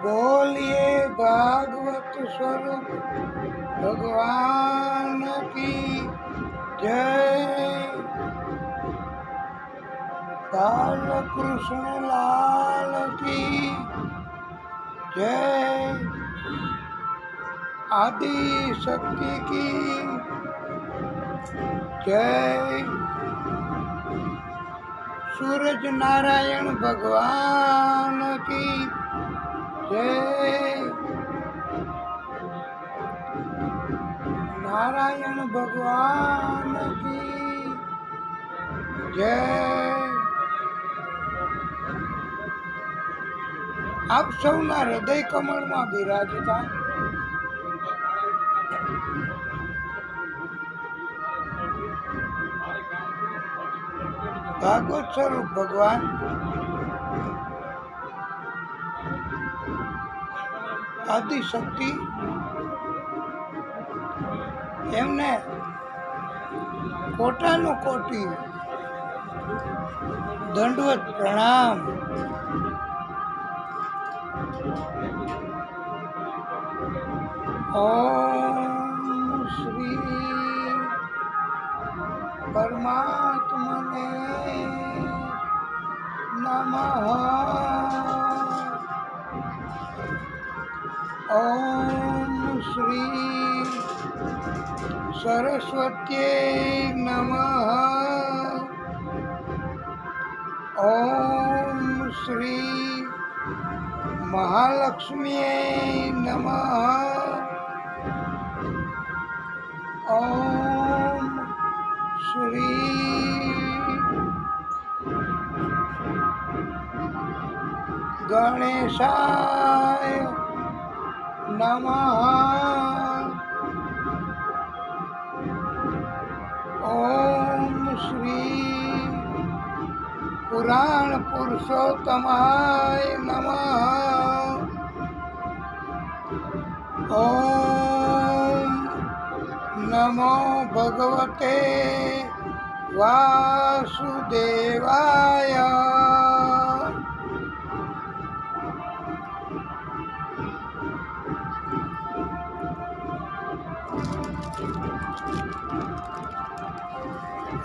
बोलिए भागवत स्वरूप भगवान की जय। बाल कृष्ण लाल की जय। आदि शक्ति की जय। सूरज नारायण भगवान की जय। नारायण भगवान की जय। આપ સૌના હૃદય કમળમાં બિરાજતા ભાગવત સ્વરૂપ ભગવાન આદિશક્તિ એમને કોટાનું કોટી દંડવત પ્રણામ। ओम श्री परमात्मने नमः। ओम श्री सरस्वत्यै नमः। ओम श्री महालक्ष्म्यै नमः। ओम श्री गणेशाय नमः। ओम श्री पुराण पुरुषोत्तमाय नमः। ओम नमो भगवते वासुदेवाय।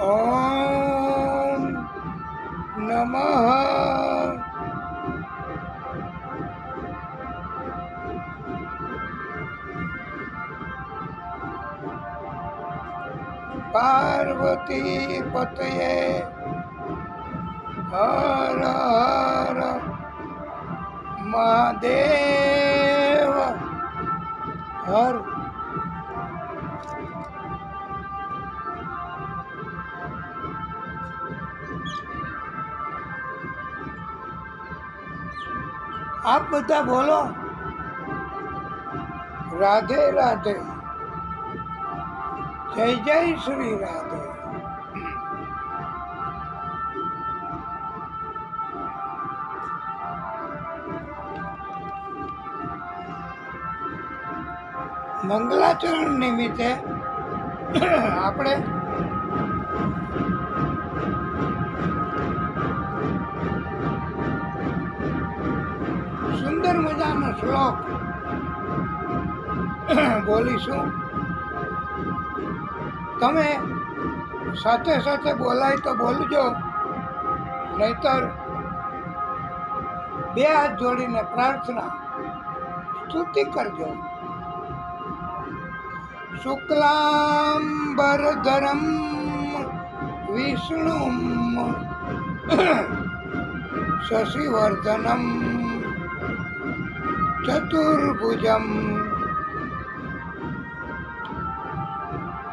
ओम नमः पार्वती पतये हर हर महादेव हर। आप बता बोलो राधे राधे। जय जय श्री राधे। મંગલાચરણ નિમિત્તે આપણે સુંદર મજાનો શ્લોક બોલીશું। તમે સાથે સાથે બોલાય તો બોલજો, નહીતર બે હાથ જોડીને પ્રાર્થના સ્તુતિ કરજો। શુક્લાંબરધરમ વિષ્ણુમ શશિવર્ધનમ ચતુર્ભુજમ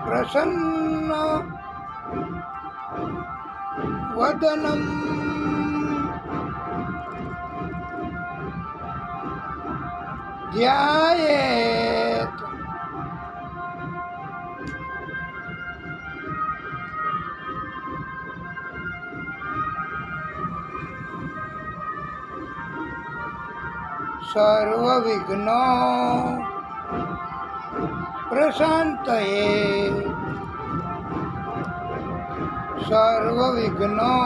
प्रसन्न वदनम ध्यायेत्। सर्वविघ्नों प्रशान्तये सर्वविघ्नों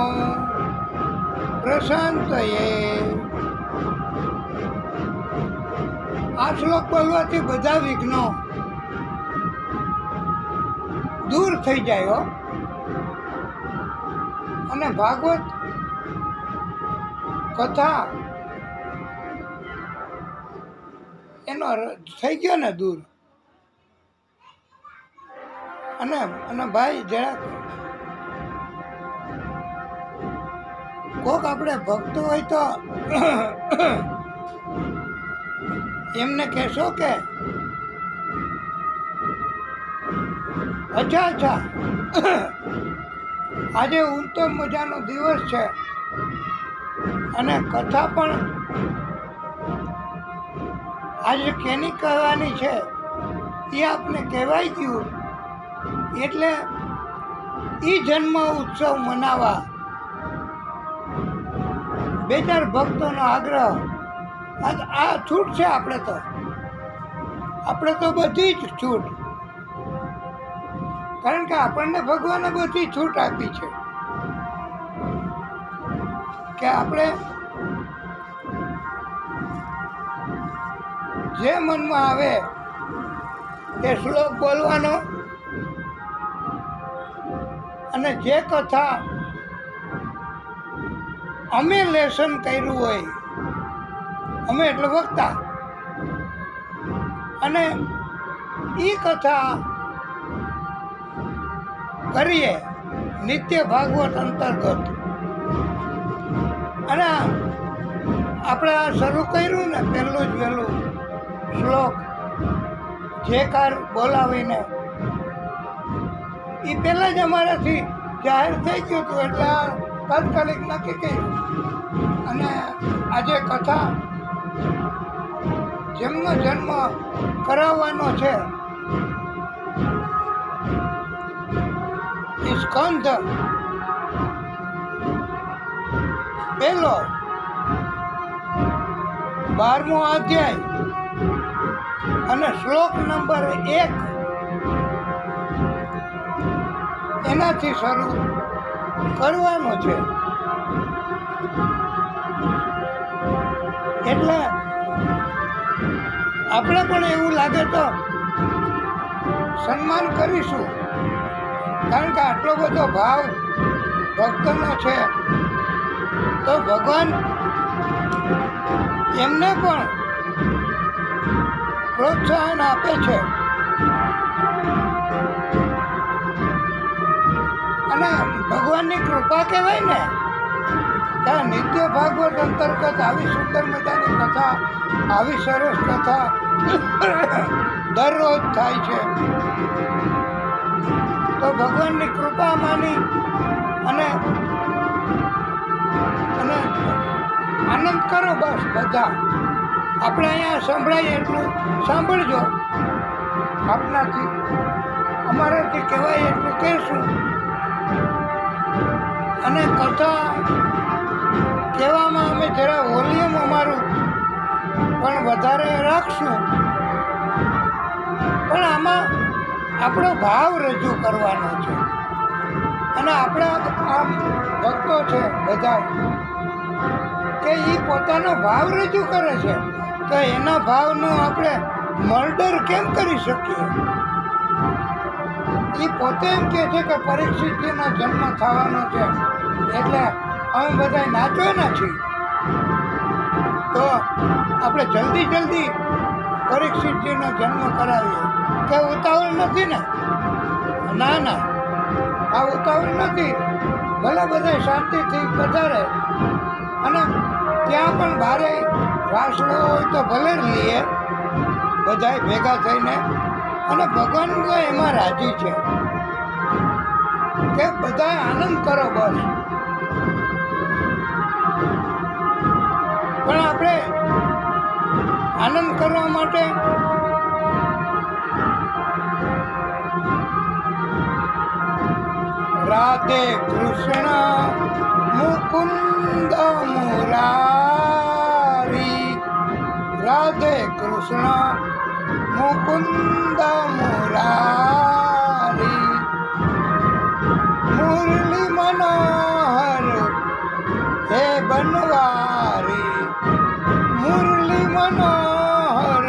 प्रशान्तये આ શ્લોક બોલવાથી બધા વિઘ્નો દૂર થઈ જાય હો. અને ભાગવત કથા એનો થઈ ગયો ને દૂર. અને ભાઈ જરાક કોક આપણે ભક્તો હોય તો એમને કહેશો કે અચ્છા આજે ઉત્તમ મજાનો દિવસ છે અને કથા પણ આજે કેની કહેવાની છે એ આપને કહેવાય ગયું, એટલે એ જન્મ ઉત્સવ મનાવવા બે ચાર ભક્તોનો આગ્રહ. આ છૂટ છે. આપણે તો બધી જ છૂટ, કારણ કે આપણને ભગવાને બધી છૂટ આપી છે કે આપણે જે મનમાં આવે તે શ્લોક બોલવાનો અને જે કથા અમે લેસન કર્યું હોય, અમે એટલે વક્તા, અને એ કથા કરીએ નિત્ય ભાગવત અંતર્ગત. અને આપણે આ શરૂ કર્યું ને પહેલું જ વહેલું શ્લોક જે કાર બોલાવીને, એ પહેલાં જ અમારાથી જાહેર થઈ ગયું હતું, એટલે આ તાત્કાલિક નક્કી કર્યું. અને આજે કથા જન્મ કરાવવાનો છે. સ્કંદ પહેલો 12મો અધ્યાય અને શ્લોક નંબર 1 એનાથી શરૂ કરવાનો છે. એટલે આપણે પણ એવું લાગે તો સન્માન કરીશું, કારણ કે આટલો બધો ભાવ ભક્તનો છે તો ભગવાન એમને પણ પ્રોત્સાહન આપે છે. અને ભગવાનની કૃપા કહેવાય ને, ત્યાં નિત્ય ભાગવત અંતર્ગત આવી સુંદર મજાની કથા, આવી સરસ કથા દરરોજ થાય છે. તો ભગવાનની કૃપા માની અને આનંદ કરો બસ બધા. આપણે અહીંયા સંભળાય એટલું સાંભળજો, આપનાથી અમારાથી કહેવાય એટલું કહેશું. અને કથા કહેવામાં અમે જરા વોલ્યુમ અમારું પણ વધારે રાખશું, પણ આમાં આપણો ભાવ રજૂ કરવાનો છે. અને આપણા આમ ભક્તો છે બધા કે એ પોતાનો ભાવ રજૂ કરે છે, તો એના ભાવનું આપણે મર્ડર કેમ કરી શકીએ? એ પોતે એમ કહે છે કે પરીક્ષિતજીનો જન્મ થવાનો છે, એટલે અમે બધા નાચવાના છીએ, તો આપણે જલ્દી પરીક્ષિતજીનો જન્મ કરાવીએ. કે ઉતાવળ નથી ને? ના, આ ઉતાવળ નથી. ભલે બધા શાંતિથી પધારે, અને ત્યાં પણ બારે રાસ લેવો હોય તો ભલે લઈએ બધાય ભેગા થઈને. અને ભગવાન તો એમાં રાજી છે કે બધા આનંદ કરો બસ. પણ આપણે આનંદ કરવા માટે રાધે કૃષ્ણ મુકુંદ મુરારી, રાધે કૃષ્ણ મુકુંદ મુરારી, મુરલી મનોહર હે બનવારી, મુરલી મનોહર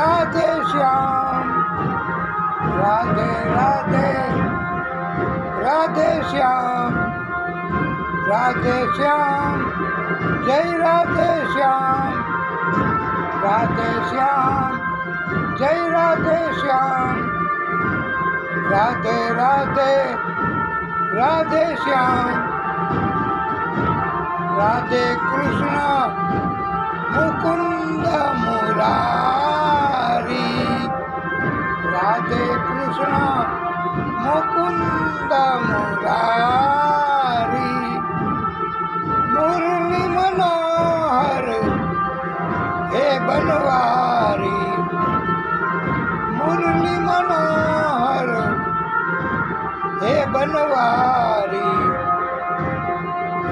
રાધે શ્યામ, રાધે રાધે, રાધે શ્યામ, રાધે શ્યામ, જય રાધે શ્યામ, રાધે શ્યામ, જય રાધે શ્યામ, રાધે રાધે, રાધે શ્યામ, રાધે કૃષ્ણ મુકુંદ મુરારી, રાધે કૃષ્ણ મુકુંદ મુરારી, મુરલી મનોહર હે બનવારી, મુરલી મનોહર હે બનવારી,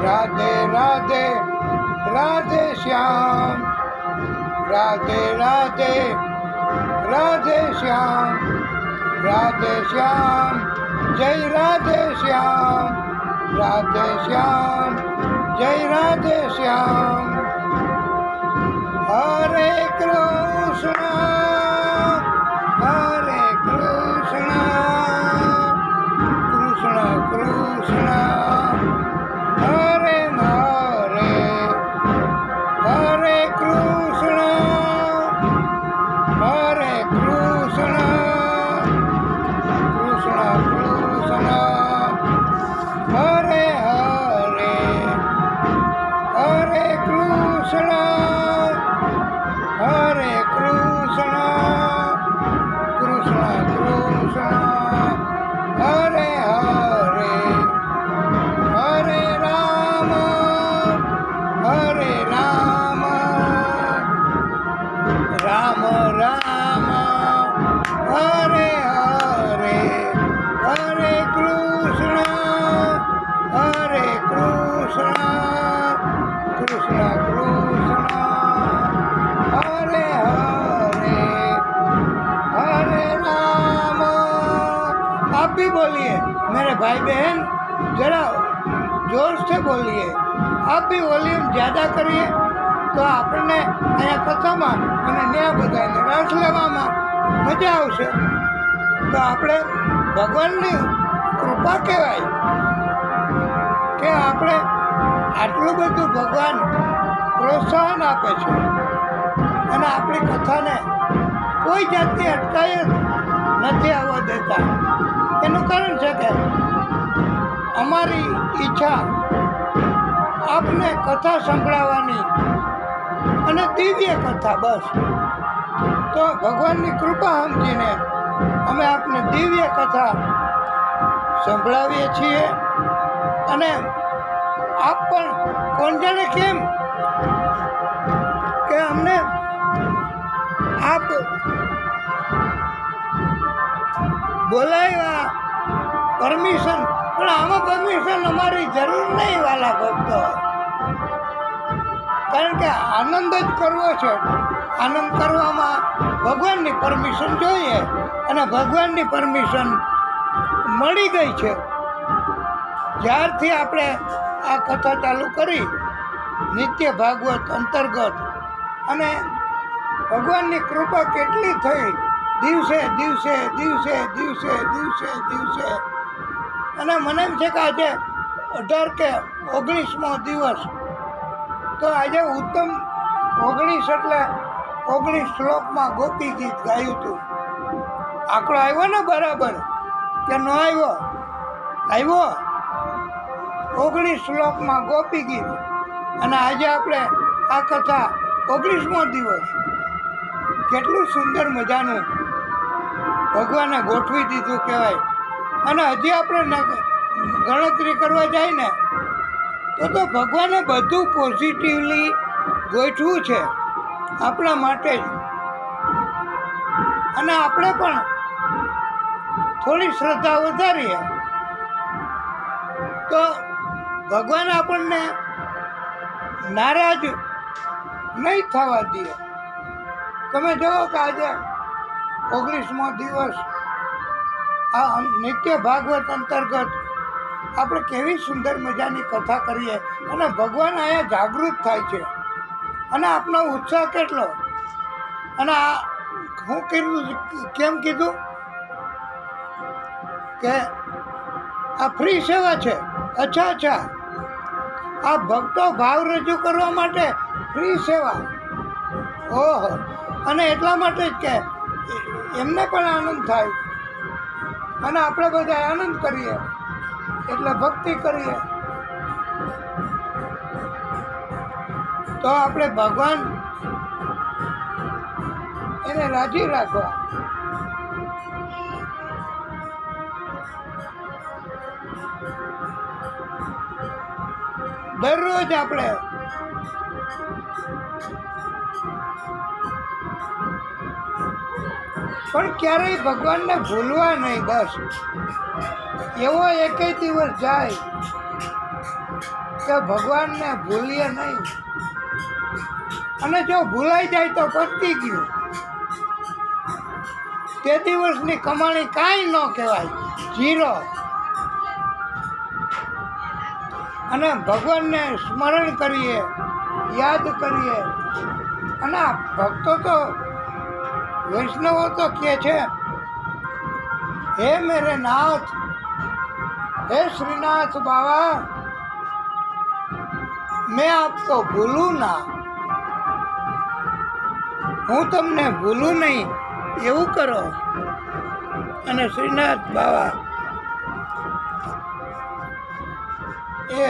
રાધે રાધે, રાધે શ્યામ, રાધે રાધે, રાધે શ્યામ, રાધે શ્યામ, જય રાધે શ્યામ, રાધે શ્યામ, જય રાધે શ્યામ, હરે કૃષ્ણ, હરે કૃષ્ણ, કૃષ્ણ કૃષ્ણ, હરે હરે, હરે કૃષ્ણ, હરે કૃષ્ણ, કૃષ્ણ કૃષ્ણ, હરે હરે, હરે કૃષ્ણ, હરે કૃષ્ણ, કૃષ્ણ કૃષ્ણ, હરે હરે, હરે રામ, હરે રામ, રામ રામ, હરે હરે, હરે કૃષ્ણ, હરે કૃષ્ણ, કૃષ્ણ કૃષ્ણ, હરે હરે, હરે રામ। आप भी बोलिए मेरे भाई बहन, जरा जोर से बोलिए। आप भी वॉल्यूम ज़्यादा करिए તો આપણને અહીંયા કથામાં અને ન્યા બધાને રસ લેવામાં મજા આવશે। તો આપણે ભગવાનની કૃપા કહેવાય કે આપણે આટલું બધું ભગવાન પ્રોત્સાહન આપે છે અને આપણી કથાને કોઈ જાતની અટકાયત નથી આવવા દેતા। એનું કારણ છે કે અમારી ઈચ્છા આપને કથા સંભળાવવાની અને દિવ્ય કથા, બસ। તો ભગવાનની કૃપા સમજીને અમે આપને દિવ્ય કથા સંભળાવીએ છીએ અને આપ પણ કોણ જાણે કેમ કે અમને આપ બોલાવ્યા પરમિશન, પણ આમાં પરમિશન અમારી જરૂર નહીં વાલા ભક્તો, કારણ કે આનંદ જ કરવો છે। આનંદ કરવામાં ભગવાનની પરમિશન જોઈએ અને ભગવાનની પરમિશન મળી ગઈ છે। જ્યારથી આપણે આ કથા ચાલુ કરી નિત્ય ભાગવત અંતર્ગત, અને ભગવાનની કૃપા કેટલી થઈ દિવસે દિવસે દિવસે દિવસે દિવસે દિવસે, અને મને એમ છે કે આજે 18 કે 19મો દિવસ, તો આજે ઉત્તમ 19 એટલે 19 શ્લોકમાં ગોપી ગીત ગાયું હતું। આંકડો આવ્યો ને બરાબર કે ન આવ્યો? આવ્યો 19 શ્લોકમાં ગોપી ગીત, અને આજે આપણે આ કથા 19મો દિવસ, કેટલું સુંદર મજાનું ભગવાને ગોઠવી દીધું કહેવાય। અને હજી આપણે ગણતરી કરવા જાય ને તો ભગવાને બધું પોઝિટિવલી ગોઠવું છે આપણા માટે જ, અને આપણે પણ થોડી શ્રદ્ધા વધારીએ તો ભગવાન આપણને નારાજ નહીં થવા દે। તમે જુઓ કે આજે 19મો દિવસ આ નિત્ય ભાગવત અંતર્ગત આપણે કેવી સુંદર મજાની કથા કરીએ અને ભગવાન અહીંયા જાગૃત થાય છે, અને આપનો ઉત્સાહ કેટલો, અને આ હું કીધું, કેમ કીધું કે આ ફ્રી સેવા છે? અચ્છા, આ ભક્તો ભાવ રજૂ કરવા માટે ફ્રી સેવા. ઓહો, અને એટલા માટે જ કે એમને પણ આનંદ થાય અને આપણે બધા આનંદ કરીએ એટલે ભક્તિ કરીએ. તો આપણે ભગવાન એને રાજી રાખવા. દરરોજ આપણે પણ ક્યારેય ભગવાનને ભૂલવા નહીં. બસ એવો એકેય દિવસ જાય કે ભગવાનને ભૂલીએ નહીં. અને જો ભૂલાઈ જાય તો પતી ગયું. તે દિવસની કમાણી કાંઈ ન કહેવાય, ઝીરો. અને ભગવાનને સ્મરણ કરીએ, યાદ કરીએ. અને આ ભક્તો તો વૈષ્ણવો તો કહે છે, હે મેરે નાથ, હે શ્રીનાથ બાવા, મેં આપકો ભૂલું ના, હું તમને ભૂલું નહીં, એવું કરો. અને શ્રીનાથ બાવા એ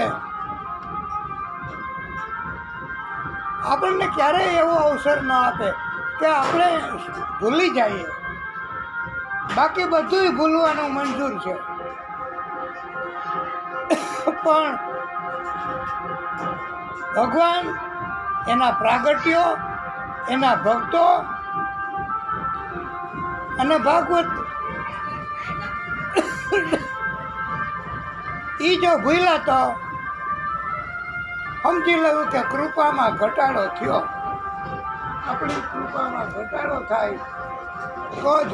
આપણને ક્યારેય એવો અવસર ન આપે કે આપણે ભૂલી જઈએ. બાકી બધુંય ભૂલવાનું મંજૂર છે, પણ ભગવાન, એના પ્રાગટ્યો, એના ભક્તો અને ભાગવત એ જો ભૂલ્યા તો સમજી લેવું કે કૃપામાં ઘટાડો થયો. આપણી કૃપામાં ઘટાડો થાય તો જ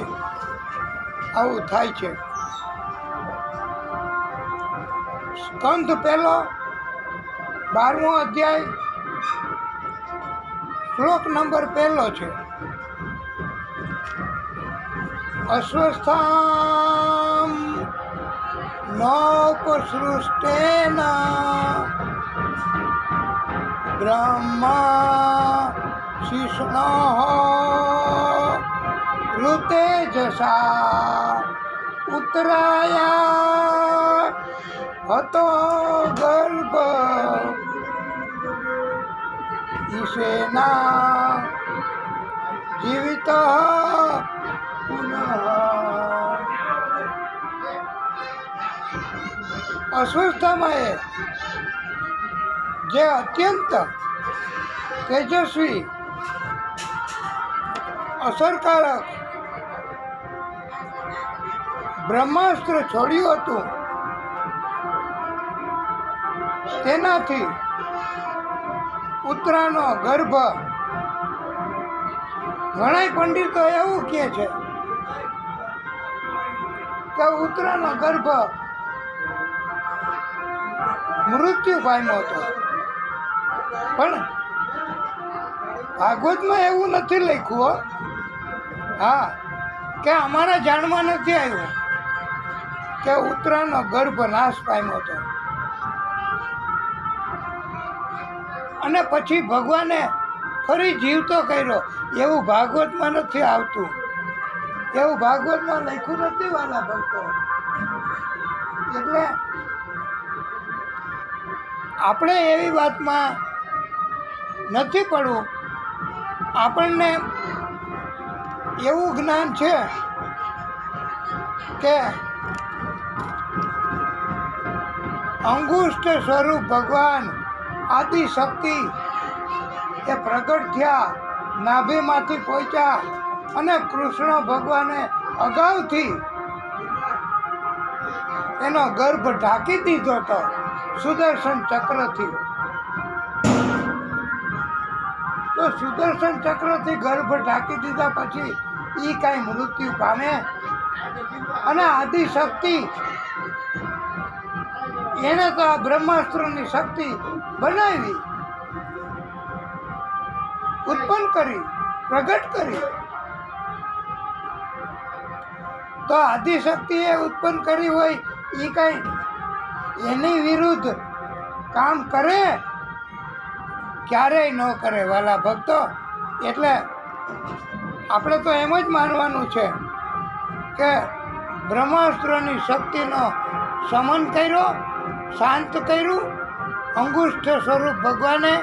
આવું થાય છે. સ્કંદ પહેલો 12મો અધ્યાય શ્લોક નંબર 1 છે. અસ્વસ્થામ નોપસૃષ્ટેન બ્રહ્મા શિષ્ણઃ ઋતેજસા ઉત્તરાયા હતો ગર્ભ ઈશેના જીવિત પુનઃ. અસ્વસ્થ સમયે જે અત્યંત તેજસ્વી, અસરકારક બ્રહ્માસ્ત્ર છોડ્યું હતું, તેનાથી ઉત્તરાનો ગર્ભ, ઘણા પંડિતો એવું કહે છે કે ઉત્તરાનો ગર્ભ મૃત્યુ પામ્યો હતો. પણ ભાગવતમાં એવું નથી લખ્યું. હા, કે અમારા જાણમાં નથી આવ્યું કે ઉત્તરાનો ગર્ભ નાશ પામ્યો હતો. અને પછી ભગવાને ફરી જીવતો કર્યો, એવું ભાગવતમાં નથી આવતું. એવું ભાગવતમાં લખ્યું નથી વાલા ભક્તો. એટલે આપણે એવી વાતમાં નથી પડવું. આપણને એવું જ્ઞાન છે કે અંગુષ્ઠ સ્વરૂપ ભગવાન આદિ શક્તિ એ પ્રગટ થયા, નાભીમાંથી પહોંચ્યા અને કૃષ્ણ ભગવાને અગાઉથી એનો ગર્ભ ઢાંકી દીધો હતો સુદર્શન ચક્રથી. તો સુદર્શન ચક્રથી ગર્ભ ઢાંકી દીધા પછી એ કાંઈ મૃત્યુ પામે? અને આદિશક્તિ એને તો આ બ્રહ્માસ્ત્રની શક્તિ બનાવી, ઉત્પન્ન કરી, પ્રગટ કરી. તો આદિશક્તિએ ઉત્પન્ન કરી હોય એ કંઈ એની વિરુદ્ધ કામ કરે? ક્યારેય ન કરે વાલા ભક્તો. એટલે આપણે તો એમ જ માનવાનું છે કે બ્રહ્માસ્ત્રની શક્તિનો શમન કર્યો, શાંત કર્યું. અંગુષ્ઠ સ્વરૂપ ભગવાને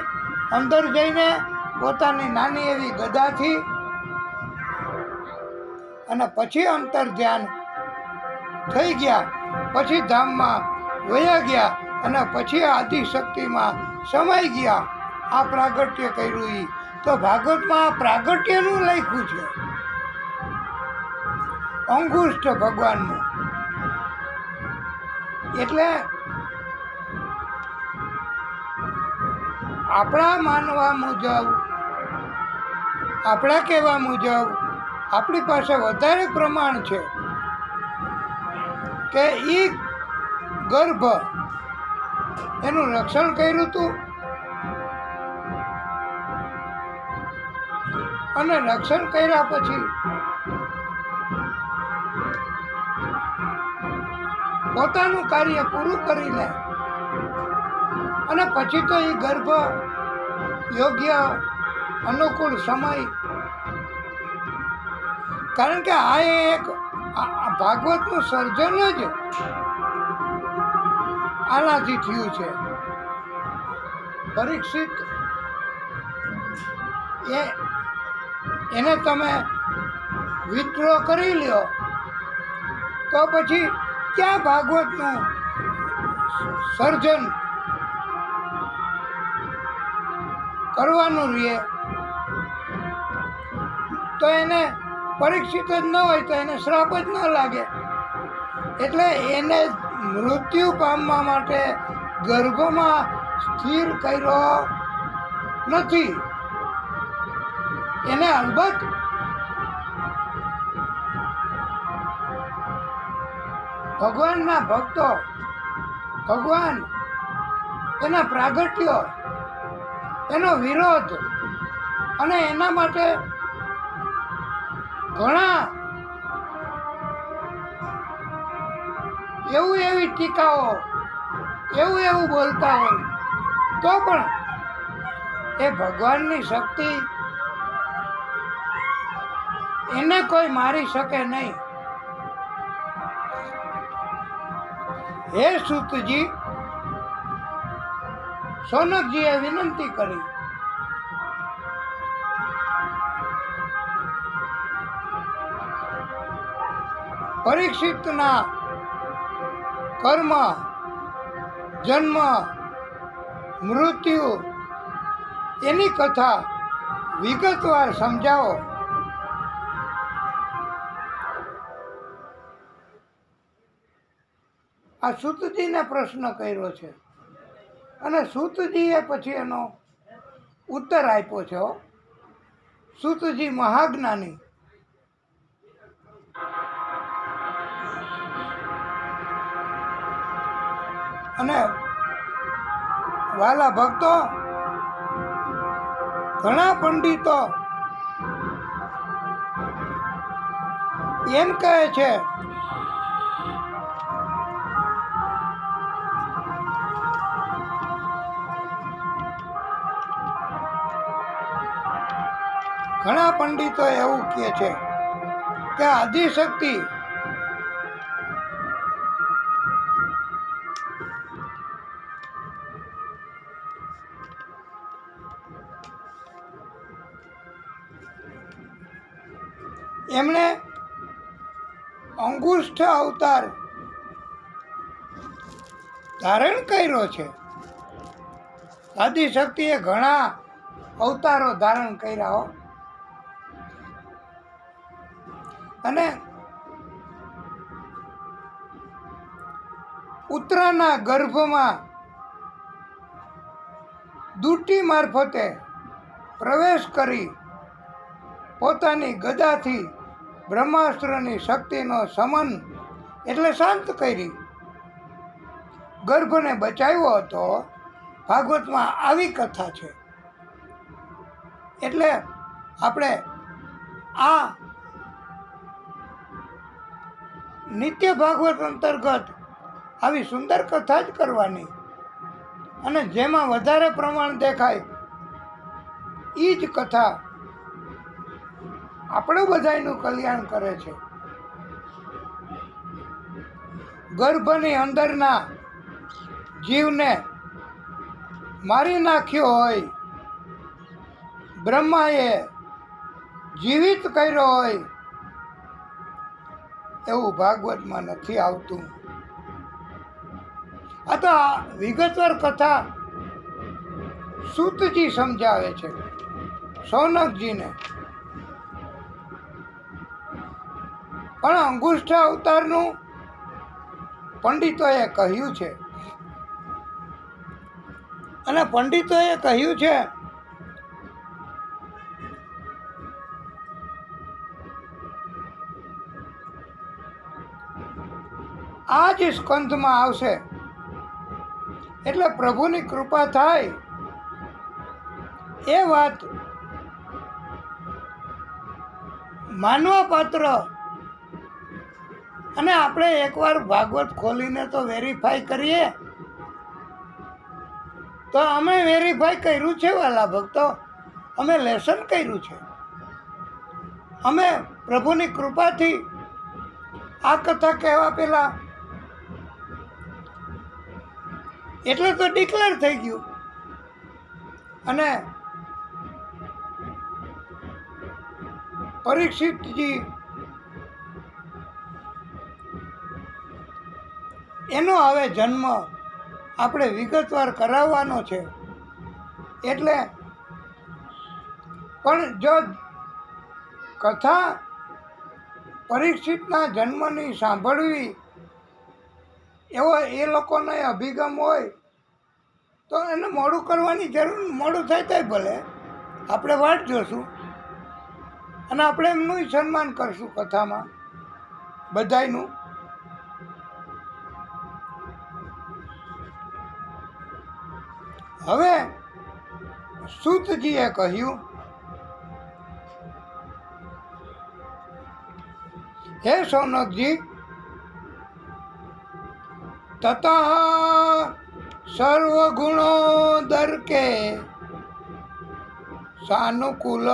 અંદર જઈને પોતાની નાની એવી ગદાથી અને પછી અંતર ધ્યાન થઈ ગયા, પછી ધામમાં વયા ગયા અને પછી આદિશક્તિમાં સમાઈ ગયા. આ પ્રાગટ્ય કર્યું. એ તો ભાગવતમાં આ પ્રાગટ્યનું લખ્યું છે, અંગુષ્ઠ ભગવાનનું. એટલે આપણા માનવા મુજબ, આપણા કહેવા મુજબ આપણી પાસે વધારે પ્રમાણ છે કે એ ગર્ભ એનું રક્ષણ કર્યું હતું અને રક્ષણ કર્યા પછી પોતાનું કાર્ય પૂરું કરીને અને પછી તો એ ગર્ભ યોગ્ય અનુકૂળ સમય, કારણ કે આ એક ભાગવતનું સર્જન જ આનાથી થયું છે. પરીક્ષિત એને તમે વિથડ્રો કરી લ્યો તો પછી ક્યાં ભાગવતનું સર્જન કરવાનું રહે? તો એને પરીક્ષિત જ ન હોય તો એને શ્રાપ જ ન લાગે. એટલે એને મૃત્યુ પામવા માટે ગર્ભમાં સ્થિર કર્યો નથી. એને અલબત્ત ભગવાનના ભક્તો, ભગવાન એના પ્રાગટ્યો, એનો વિરોધ અને એના માટે ઘણા એવી ટીકાઓ, એવું બોલતા હોય તો પણ એ ભગવાનની શક્તિ એને કોઈ મારી શકે નહીં. હે સૂતજી, સોનકજીએ વિનંતી કરી, પરીક્ષિતના કર્મ, જન્મ, મૃત્યુ એની કથા વિગતવાર સમજાવો. આ સૂતજીને પ્રશ્ન કર્યો છે અને સૂતજીએ પછી એનો ઉત્તર આપ્યો છે. સૂતજી મહાજ્ઞાની. અને વાલા ભક્તો, ઘણા પંડિતો એમ કહે છે ઘણા પંડિતો એવું કહે છે કે આદિશક્તિ એમણે અંગુષ્ઠ અવતાર ધારણ કર્યો છે. આદિશક્તિએ ઘણા અવતારો ધારણ કર્યા હો. અને ઉત્તરાના ગર્ભમાં દૂટી મારફતે પ્રવેશ કરી પોતાની ગદાથી બ્રહ્માસ્ત્રની શક્તિનો સમન એટલે શાંત કરી ગર્ભને બચાવ્યો હતો. ભાગવતમાં આવી કથા છે. એટલે આપણે આ નિત્ય ભાગવત અંતર્ગત આવી સુંદર કથા જ કરવાની, અને જેમાં વધારે પ્રમાણ દેખાય એ જ કથા આપણે બધાયનું કલ્યાણ કરે છે. ગર્ભની અંદરના જીવને મારી નાખ્યો હોય, બ્રહ્માએ જીવિત કર્યો હોય, એવું ભાગવતમાં નથી આવતું. આ તો વિગતવાર કથા સૂતજી સમજાવે છે સૌનકજીને. પણ અંગુષ્ઠ અવતારનું પંડિતોએ કહ્યું છે, અને પંડિતોએ કહ્યું છે આ જ સ્કંધમાં આવશે એટલે પ્રભુની કૃપા થાય. એ વાત માનવા પાત્ર. અને આપણે એકવાર ભાગવત ખોલીને તો વેરીફાઈ કરીએ. તો અમે વેરીફાઈ કર્યું છે વાલા ભક્તો, અમે લેસન કર્યું છે. અમે પ્રભુની કૃપાથી આ કથા કહેવા પહેલા એટલે તો ડિક્લેર થઈ ગયું. અને પરીક્ષિતજી એનો હવે જન્મ આપણે વિગતવાર કરાવવાનો છે. એટલે પણ જો કથા પરીક્ષિતના જન્મની સાંભળવી એવો એ લોકોનો અભિગમ હોય તો એને મોડું કરવાની જરૂર, મોડું થાય તો ભલે, આપણે વાટ જોશું અને આપણે એમનું સન્માન કરશું કથામાં બધાયનું. હવે સૂતજીએ કહ્યું, હે સૌનકજી, તત સર્વગુણો દર્કે સાનુકૂલ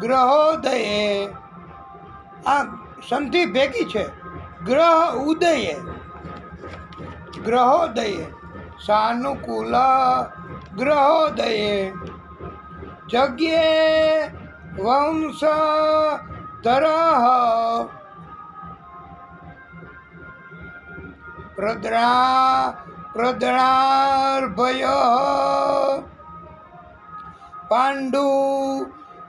ગ્રહોદયે. આ સંધિ ભેગી છે. ગ્રહ ઉદયે, ગ્રહોદયે, સાનુકૂલ ગ્રહોદયે જગ્યે વંશ ધરઃ પ્રદ્રાર્ભય પાંડુ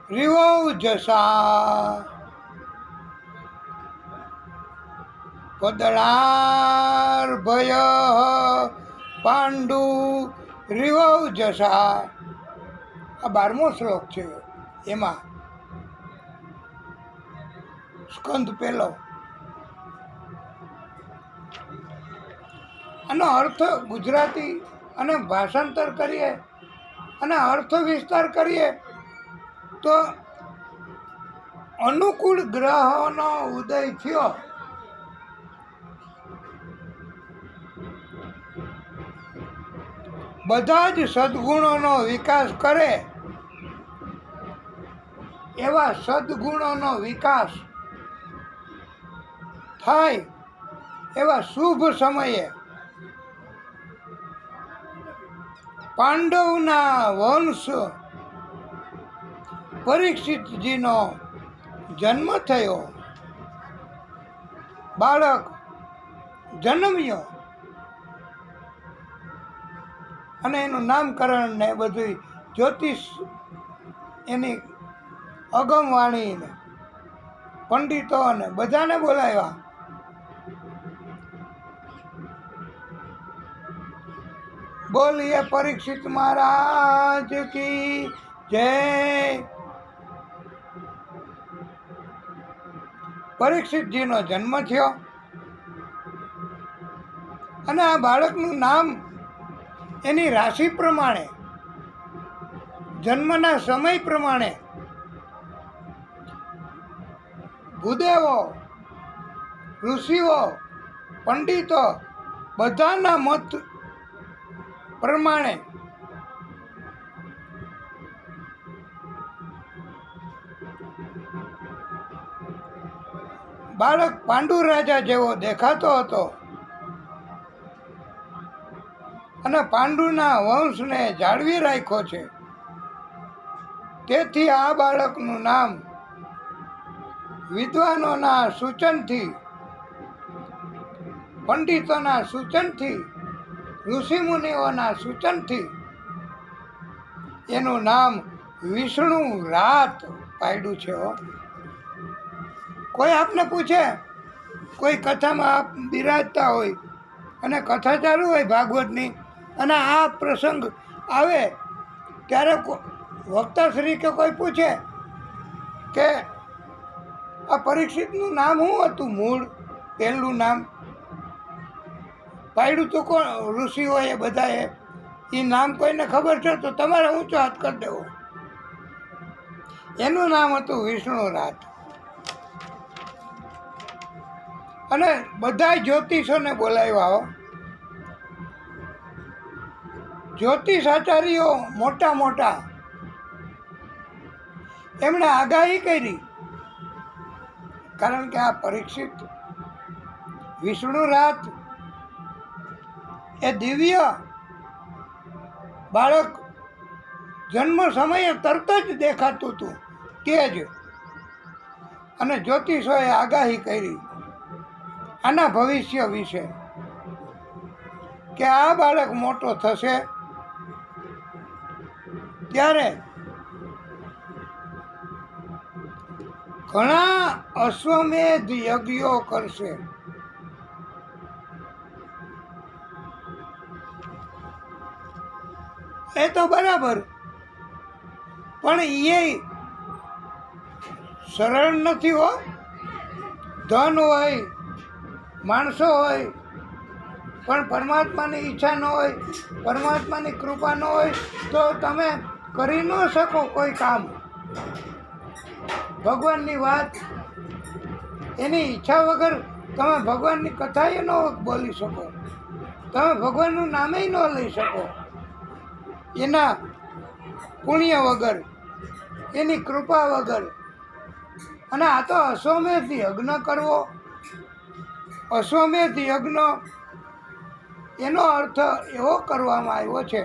રિવૌજસા. પદળાર્ભય પાંડુ રિવૌજસા. આ 12મો શ્લોક છે. એમાં સ્કંદ પહેલો. આનો અર્થ ગુજરાતી અને ભાષાંતર કરીએ અને અર્થ વિસ્તાર કરીએ તો અનુકૂળ ગ્રહોનો ઉદય થયો. બધા જ સદગુણોનો વિકાસ કરે એવા સદગુણોનો વિકાસ થાય એવા શુભ સમયે પાંડવના વંશ પરીક્ષિતજીનો જન્મ થયો. બાળક જન્મ્યો અને એનું નામકરણ ને બધું જ્યોતિષ એની અગમવાણી ને પંડિતો ને બધાને બોલાવ્યા. બોલીએ પરીક્ષિત મહારાજ કી જય. પરીક્ષિતજીનો જન્મ થયો અને આ બાળકનું નામ એની રાશિ પ્રમાણે, જન્મના સમય પ્રમાણે ભૂદેવો ઋષિઓ પંડિતો બધાના મત પ્રમાણે બાળક પાંડુ રાજા જેવો દેખાતો હતો અને પાંડુના વંશને જાળવી રાખ્યો છે. તેથી આ બાળકનું નામ વિદ્વાનોના સૂચનથી, પંડિતોના સૂચનથી, ઋષિમુનિઓના સૂચનથી એનું નામ વિષ્ણુ રાત પાડ્યું છે. કોઈ આપને પૂછે, કોઈ કથામાં આપ બિરાજતા હોય અને કથા ચાલુ હોય ભાગવતની, અને આ પ્રસંગ આવે ત્યારે વક્તાશ્રી કે કોઈ પૂછે કે આ પરીક્ષિતનું નામ શું હતું, મૂળ પહેલું નામ પાડ્યું તો કોણ ઋષિઓએ બધાએ, એ નામ કોઈને ખબર છે તો તમારે ઊંચો હાથ કરી દેવો. એનું નામ હતું વિષ્ણુ રાત. અને બધા જ્યોતિષોને બોલાવ્યા. જ્યોતિષ આચાર્યો મોટા મોટા એમણે આગાહી કરી, કારણ કે આ પરીક્ષિત વિષ્ણુ રાત એ દિવ્ય બાળક જન્મ સમયે તરત જ દેખાતું હતું તેજ. અને જ્યોતિષોએ આગાહી કરી આના ભવિષ્ય વિશે કે આ બાળક મોટો થશે ત્યારે ઘણા અશ્વમેધ યજ્ઞો કરશે. એ તો બરાબર, પણ એ સરળ નથી હો. ધન હોય, માણસો હોય, પણ પરમાત્માની ઈચ્છા ન હોય, પરમાત્માની કૃપા ન હોય તો તમે કરી ન શકો કોઈ કામ. ભગવાનની વાત, એની ઈચ્છા વગર તમે ભગવાનની કથાએ ન બોલી શકો, તમે ભગવાનનું નામે ન લઈ શકો, એના પુણ્ય વગર, એની કૃપા વગર. અને આ તો અશ્વમેધ યજ્ઞ કરવો, અશ્વમેધ યજ્ઞ એનો અર્થ એવો કરવામાં આવ્યો છે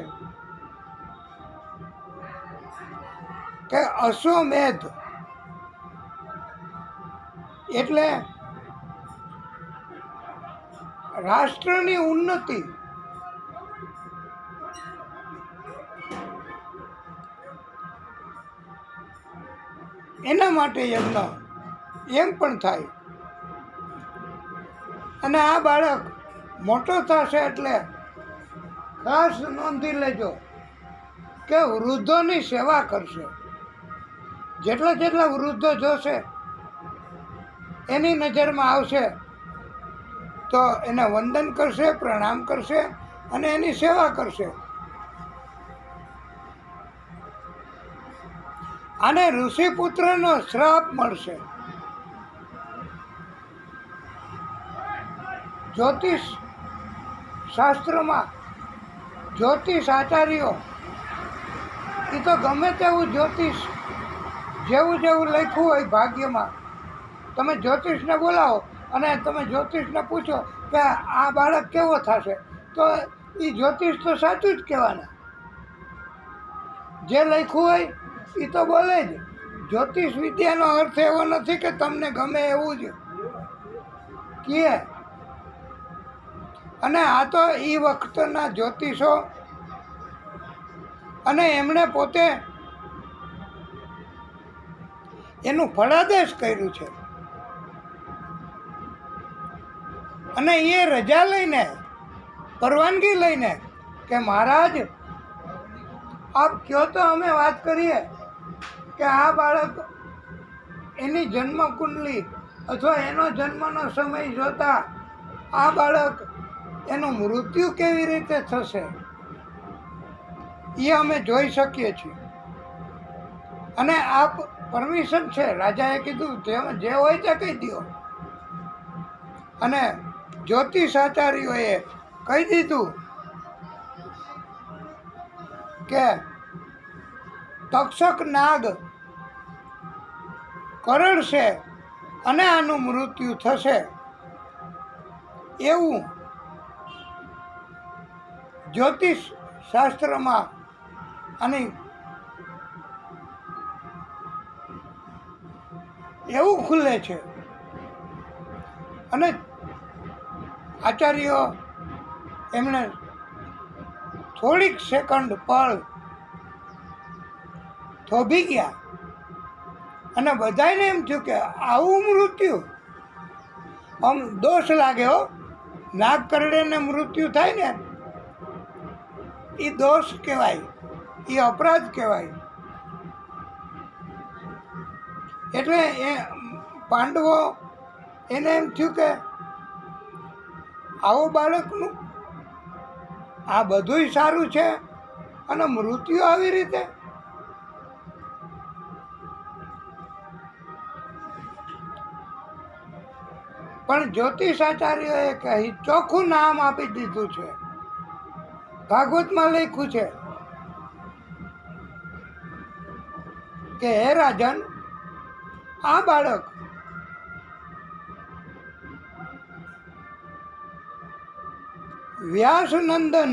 કે અશ્વમેધ એટલે રાષ્ટ્રની ઉન્નતિ. એના માટે યજ્ઞ એમ પણ થાય. અને આ બાળક મોટો થશે એટલે ખાસ નોંધી લેજો કે વૃદ્ધોની સેવા કરશે. જેટલા જેટલા વૃદ્ધો જોશે એની નજરમાં આવશે તો એને વંદન કરશે, પ્રણામ કરશે અને એની સેવા કરશે. આને ઋષિપુત્રનો શ્રાપ મળશે. જ્યોતિષ શાસ્ત્રમાં જ્યોતિષ આચાર્યો એ તો ગમે તેવું જ્યોતિષ જેવું જેવું લખ્યું હોય ભાગ્યમાં, તમે જ્યોતિષને બોલાવો અને તમે જ્યોતિષને પૂછો કે આ બાળક કેવો થશે, તો એ જ્યોતિષ તો સાચું જ કહેવાના. જે લખ્યું હોય એ તો બોલે જ. જ્યોતિષ વિદ્યાનો અર્થ એવો નથી કે તમને ગમે એવું જ કહે. અને આ તો એ વખતના જ્યોતિષો, અને એમણે પોતે એનું ફળાદેશ કર્યું છે. અને એ રજા લઈને, પરવાનગી લઈને કે મહારાજ આપ કહો તો અમે વાત કરીએ કે આ બાળક, એની જન્મ કુંડલી અથવા એનો જન્મનો સમય જોતા આ બાળક એનું મૃત્યુ કેવી રીતે થશે એ અમે જોઈ શકીએ છીએ. અને આ પરમિશન છે, રાજાએ કીધું જે હોય તે કહી દો. અને જ્યોતિષાચાર્યોએ કહી દીધું કે તક્ષક નાગ કરડશે અને આનું મૃત્યુ થશે, એવું જ્યોતિષ શાસ્ત્રમાં અને એવું ખુલે છે. અને આચાર્યો એમણે થોડીક સેકન્ડ પળ થોભી ગયા અને બધાને એમ થયું કે આવું મૃત્યુ, આમ દોષ લાગે હો, નાગ કરડે ને મૃત્યુ થાય ને એ દોષ કહેવાય, એ અપરાધ કહેવાય. એટલે એ પાંડવો એને એમ થયું કે આવો બાળકનું આ બધુંય સારું છે અને મૃત્યુ આવી રીતે. પણ જ્યોતિષાચાર્યોએ કહી ચોખ્ખું નામ આપી દીધું છે, ભાગવતમાં લખ્યું છે કે હે રાજન, આ બાળક વ્યાસનંદન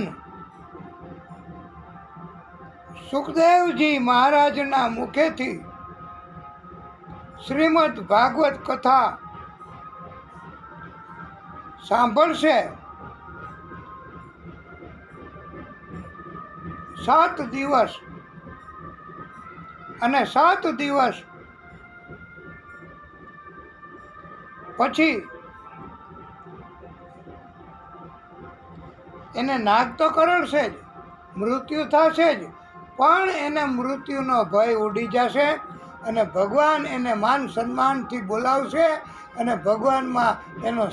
સુખદેવજી મહારાજના મુખેથી શ્રીમદ ભાગવત કથા સાંભળશે. 7 દિવસ અને 7 દિવસ પછી એને નાગ તો કરડશે જ, મૃત્યુ થશે જ, પણ એને મૃત્યુનો ભય ઉડી જશે અને ભગવાન એને માન સન્માનથી બોલાવશે અને ભગવાનમાં એનો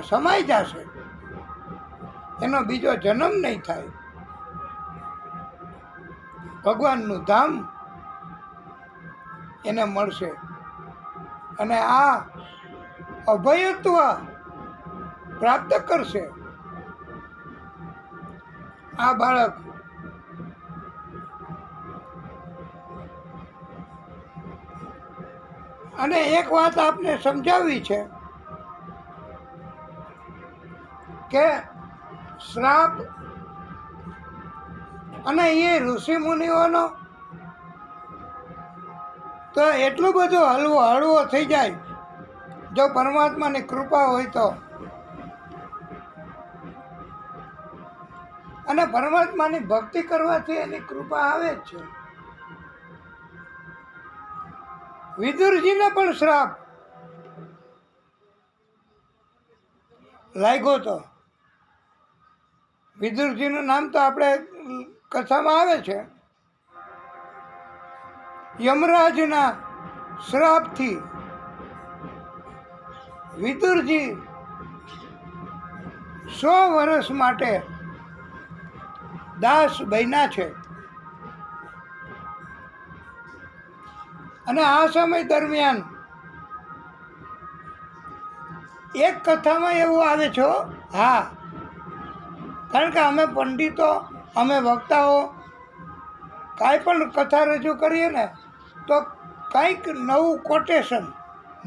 સમાઈ જશે, એનો બીજો જન્મ નહીં થાય. ભગવાનનું ધામ એને મળશે અને આ અભયત્વ પ્રાપ્ત કરશે. આ બાળક અને એક વાત આપને સમજાવવી છે કે શ્રાપ અને એ ઋષિ મુનિઓનો તો એટલું બધું હળવો થઈ જાય જો પરમાત્માની કૃપા હોય તો. અને પરમાત્માની ભક્તિ કરવાથી એની કૃપા આવે જ છે. વિદુરજીને પણ શ્રાપ લાગ્યો તો. વિદુરજીનું નામ તો આપણે કથામાં આવે છે. યમરાજના શ્રાપથી વિદુરજી 100 વર્ષ માટે દાસ બન્યા છે. અને આ સમય દરમિયાન એક કથામાં એવું આવે છે, હા, કારણ કે અમે પંડિતો, અમે વક્તાઓ કાંઈ પણ કથા રજૂ કરીએ ને તો કંઈક નવું કોટેશન,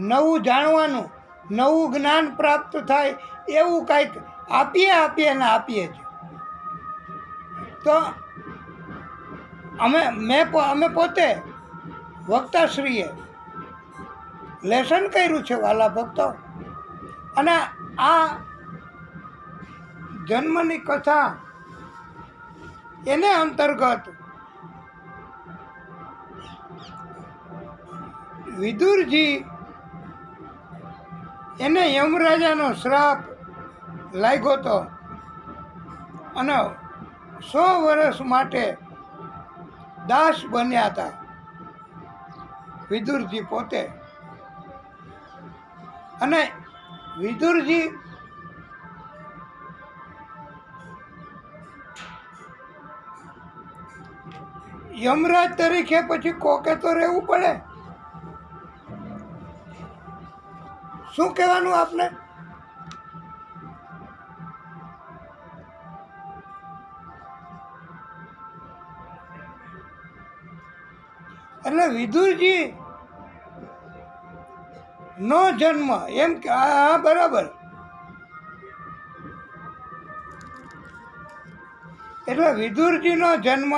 નવું જાણવાનું, નવું જ્ઞાન પ્રાપ્ત થાય એવું કંઈક આપીએ જ. તો અમે પોતે વક્તાશ્રીએ લેસન કર્યું છે વાલા ભક્તો. અને આ જન્મની કથા એને અંતર્ગત વિદુરજી એને યમરાજાનો શ્રાપ લાગ્યો હતો અને 100 વર્ષ માટે દાસ બન્યા હતા વિદુરજી પોતે. અને વિદુરજી યમરાજ તરીકે પછી કોકે તો રહેવું પડે. શું કહેવાનું આપને? એટલે વિદુરજી નો જન્મ એમ કે હા બરાબર. એટલે વિદુરજીનો જન્મ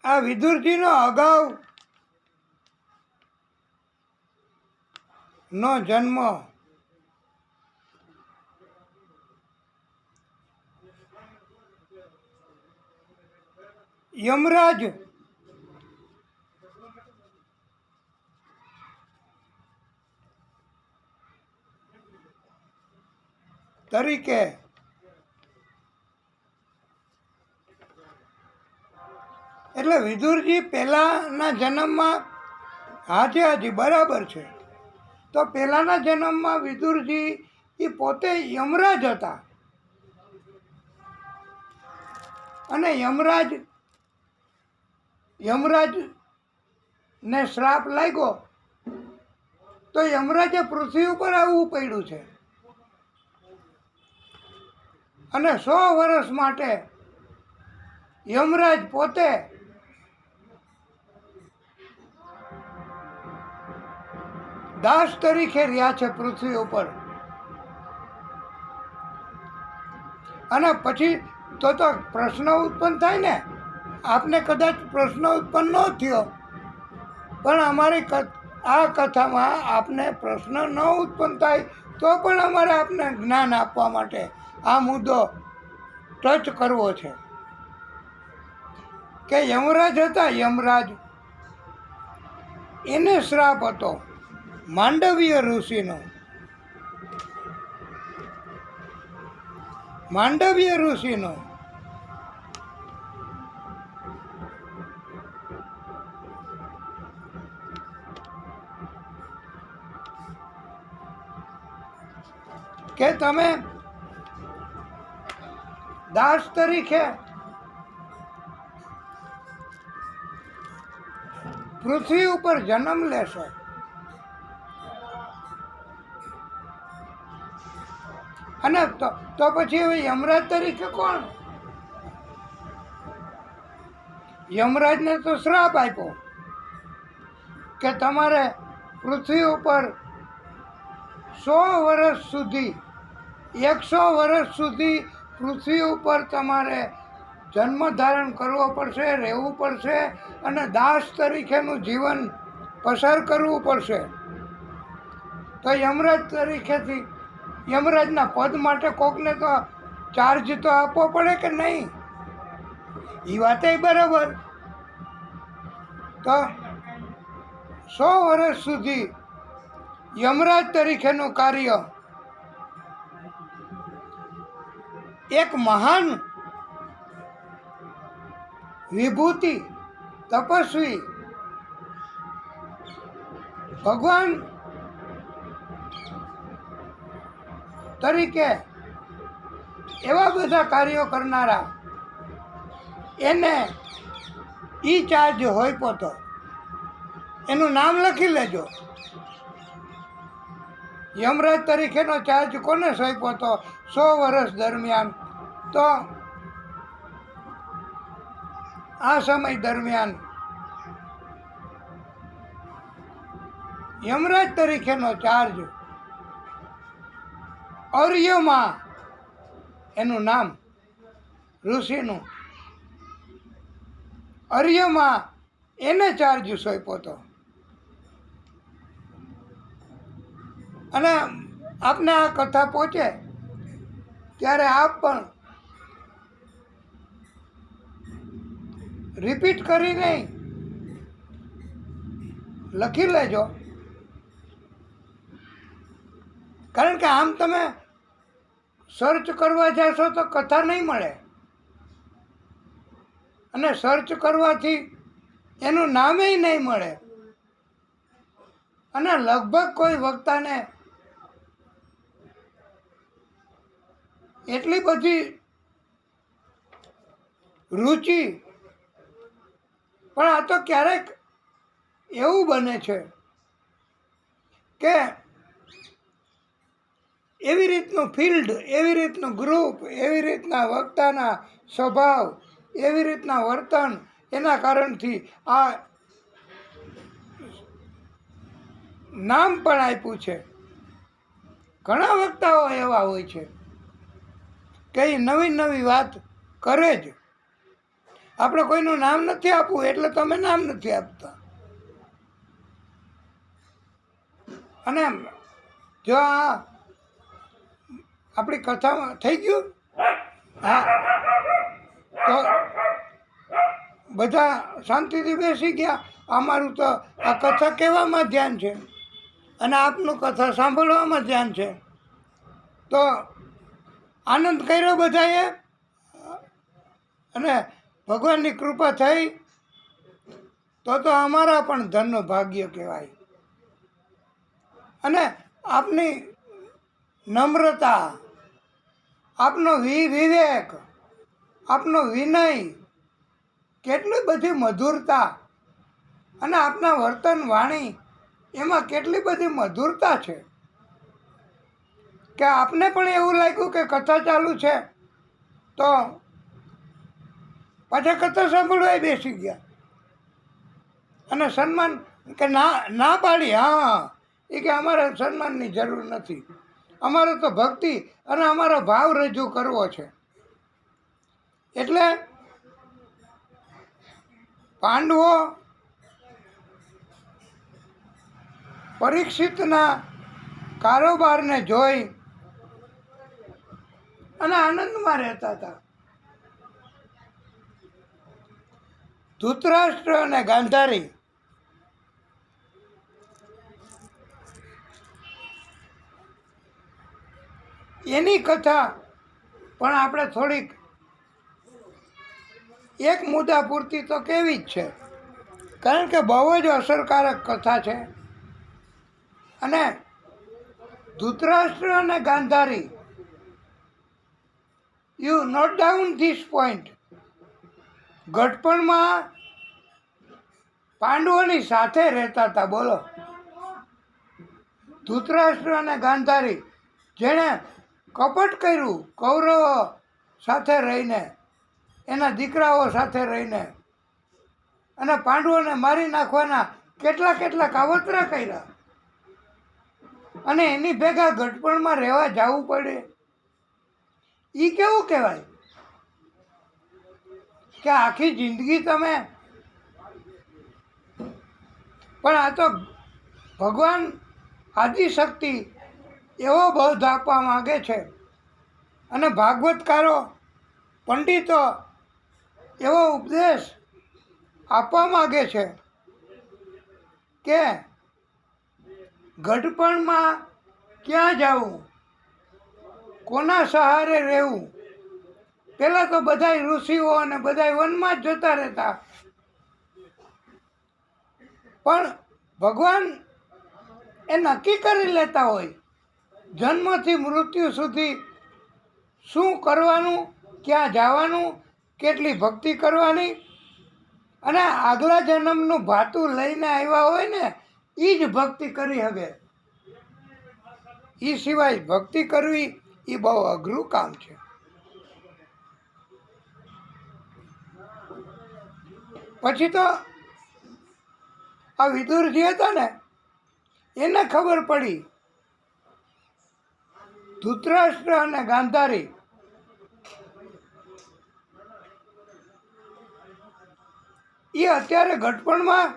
આ વિદુરજીનો અગાઉ નો જન્મ યમરાજ તરીકે એટલે વિદુરજી પહેલાના જન્મમાં હાજી બરાબર છે. તો પહેલાના જન્મમાં વિદુરજી એ પોતે યમરાજ હતા અને યમરાજને શ્રાપ લાગ્યો તો યમરાજે પૃથ્વી ઉપર આવવું પડ્યું છે અને 100 વર્ષ માટે યમરાજ પોતે દાસ તરીકે રહ્યા છે પૃથ્વી ઉપર. અને પછી તો પ્રશ્ન ઉત્પન્ન થાય ને, આપને કદાચ પ્રશ્ન ઉત્પન્ન ન થયો પણ અમારી આ કથામાં આપને પ્રશ્ન ન ઉત્પન્ન થાય તો પણ અમારે આપને જ્ઞાન આપવા માટે આ મુદ્દો ટચ કરવો છે કે યમરાજ હતા. યમરાજ એને શ્રાપ હતો માંડવ્ય ઋષિનો. કે તમે દાસ તરીકે પૃથ્વી ઉપર જન્મ લેશો અને તો પછી હવે યમરાજ તરીકે કોણ? યમરાજને તો શ્રાપ આપ્યો કે તમારે પૃથ્વી ઉપર 100 વર્ષ સુધી 100 વર્ષ સુધી પૃથ્વી ઉપર તમારે જન્મ ધારણ કરવો પડશે, રહેવું પડશે અને દાસ તરીકેનું જીવન પસાર કરવું પડશે. તો યમરાજ તરીકેથી યમરાજના પદ માટે કોકને તો ચાર્જ તો આપવો પડે કે નહીં? એ વાતે બરાબર. તો 100 વર્ષ સુધી યમરાજ તરીકેનું કાર્ય એક મહાન વિભૂતિ તપસ્વી ભગવાન તરીકે એવા બધા કાર્યો કરનારા એને ઈ ચાર્જ હોય પોતો. એનું નામ લખી લેજો. યમરાજ તરીકેનો ચાર્જ કોને સોંપ્યો હતો 100 વર્ષ દરમિયાન? તો આ સમય દરમિયાન યમરાજ તરીકેનો ચાર્જ અર્યમાં, એનું નામ ઋષિનું અર્યમાં, એને ચાર્જ સોંપ્યો હતો. અને આપને આ કથા પહોંચે ત્યારે આપ પણ રિપીટ કરી નહીં લખી લેજો. કારણ કે આમ તમે સર્ચ કરવા જશો તો કથા નહીં મળે અને સર્ચ કરવાથી એનું નામે નહીં મળે. અને લગભગ કોઈ વક્તાને એટલી બધી રુચિ, પણ આ તો ક્યારેક એવું બને છે કે એવી રીતનું ફિલ્ડ, એવી રીતનું ગ્રુપ, એવી રીતના વક્તાના સ્વભાવ, એવી રીતના વર્તન, એના કારણથી આ નામ પણ આપ્યું છે. ઘણા વક્તાઓ એવા હોય છે કે એ નવી નવી વાત કરે જ. આપણે કોઈનું નામ નથી આપવું એટલે તમે નામ નથી આપતા. અને જો આ આપણી કથામાં થઈ ગયું, હા, તો બધા શાંતિથી બેસી ગયા. અમારું તો આ કથા કહેવામાં ધ્યાન છે અને આપનું કથા સાંભળવામાં ધ્યાન છે. તો આનંદ કર્યો બધાએ, અને ભગવાનની કૃપા થઈ તો અમારા પણ ધનનું ભાગ્ય કહેવાય. અને આપની નમ્રતા, આપનો વિવેક, આપનો વિનય, કેટલી બધી મધુરતા, અને આપના વર્તન વાણી એમાં કેટલી બધી મધુરતા છે કે આપને પણ એવું લાગ્યું કે કથા ચાલુ છે તો પાછા કથા સાંભળવા બેસી ગયા. અને સન્માન કે ના પાડી, હા, એ કે અમારે સન્માનની જરૂર નથી, અમારે તો ભક્તિ અને અમારો ભાવ રજૂ કરવો છે. એટલે પાંડવો પરીક્ષિતના કારોબારને જોઈ અને આનંદમાં રહેતા હતા. ધૃતરાષ્ટ્ર અને ગાંધારી એની કથા પણ આપણે થોડીક એક મુદ્દા પૂરતી તો કેવી જ છે, કારણ કે બહુ જ અસરકારક કથા છે. અને ધૃતરાષ્ટ્ર અને Gandhari, you note down this point, ગઢપણમાં પાંડવોની સાથે રહેતા હતા. બોલો, ધૃતરાષ્ટ્ર અને ગાંધારી, જેણે કપટ કર્યું કૌરવો સાથે રહીને, એના દીકરાઓ સાથે રહીને, અને પાંડવોને મારી નાખવાના કેટલા કેટલા કાવતરા કર્યા, અને એની ભેગા ગઢપણમાં રહેવા જવું પડે. એ કેવું કહેવાય કે આખી જિંદગી તમે, પણ આ તો ભગવાન આદિશક્તિ એવો બોધ આપવા માગે છે, અને ભાગવતકારો, પંડિતો એવો ઉપદેશ આપવા માગે છે કે ગઢપણમાં ક્યાં જવું, કોના સહારે રહેવું. પહેલાં તો બધાય ઋષિઓ અને બધાય વનમાં જ જતા રહેતા, પણ ભગવાન એ નક્કી કરી લેતા હોય જન્મથી મૃત્યુ સુધી શું કરવાનું, ક્યાં જવાનું, કેટલી ભક્તિ કરવાની. અને આગલા જન્મનું ભાતું લઈને આવ્યા હોય ને એ જ ભક્તિ કરી શકે. એ સિવાય ભક્તિ કરવી એ બહુ અઘરું કામ છે. પછી તો આ વિદુરજી હતા ને, એને ખબર પડી ધૃતરાષ્ટ્ર અને ગાંધારી એ અત્યારે ગઢપણમાં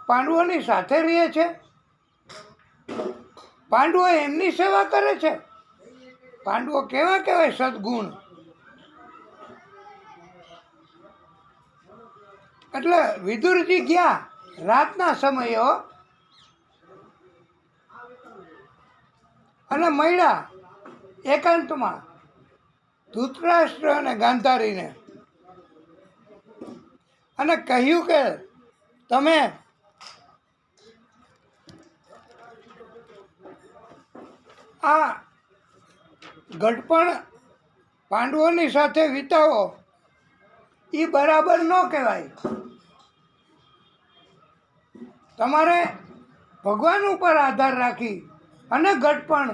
પાંડવોની સાથે રહે છે, પાંડવો એમની સેવા કરે છે. પાંડવો કેવા કહેવાય સદગુણ. એટલે વિદુરજી ગયા રાતના સમયે અને મળ્યા એકાંતમાં ધૃતરાષ્ટ્ર અને ગાંધારીને, અને કહ્યું કે તમે આ ગઢપણ પાંડવોની સાથે વિતાવો એ બરાબર ન કહેવાય. તમારે ભગવાન ઉપર આધાર રાખી અને ગઢપણ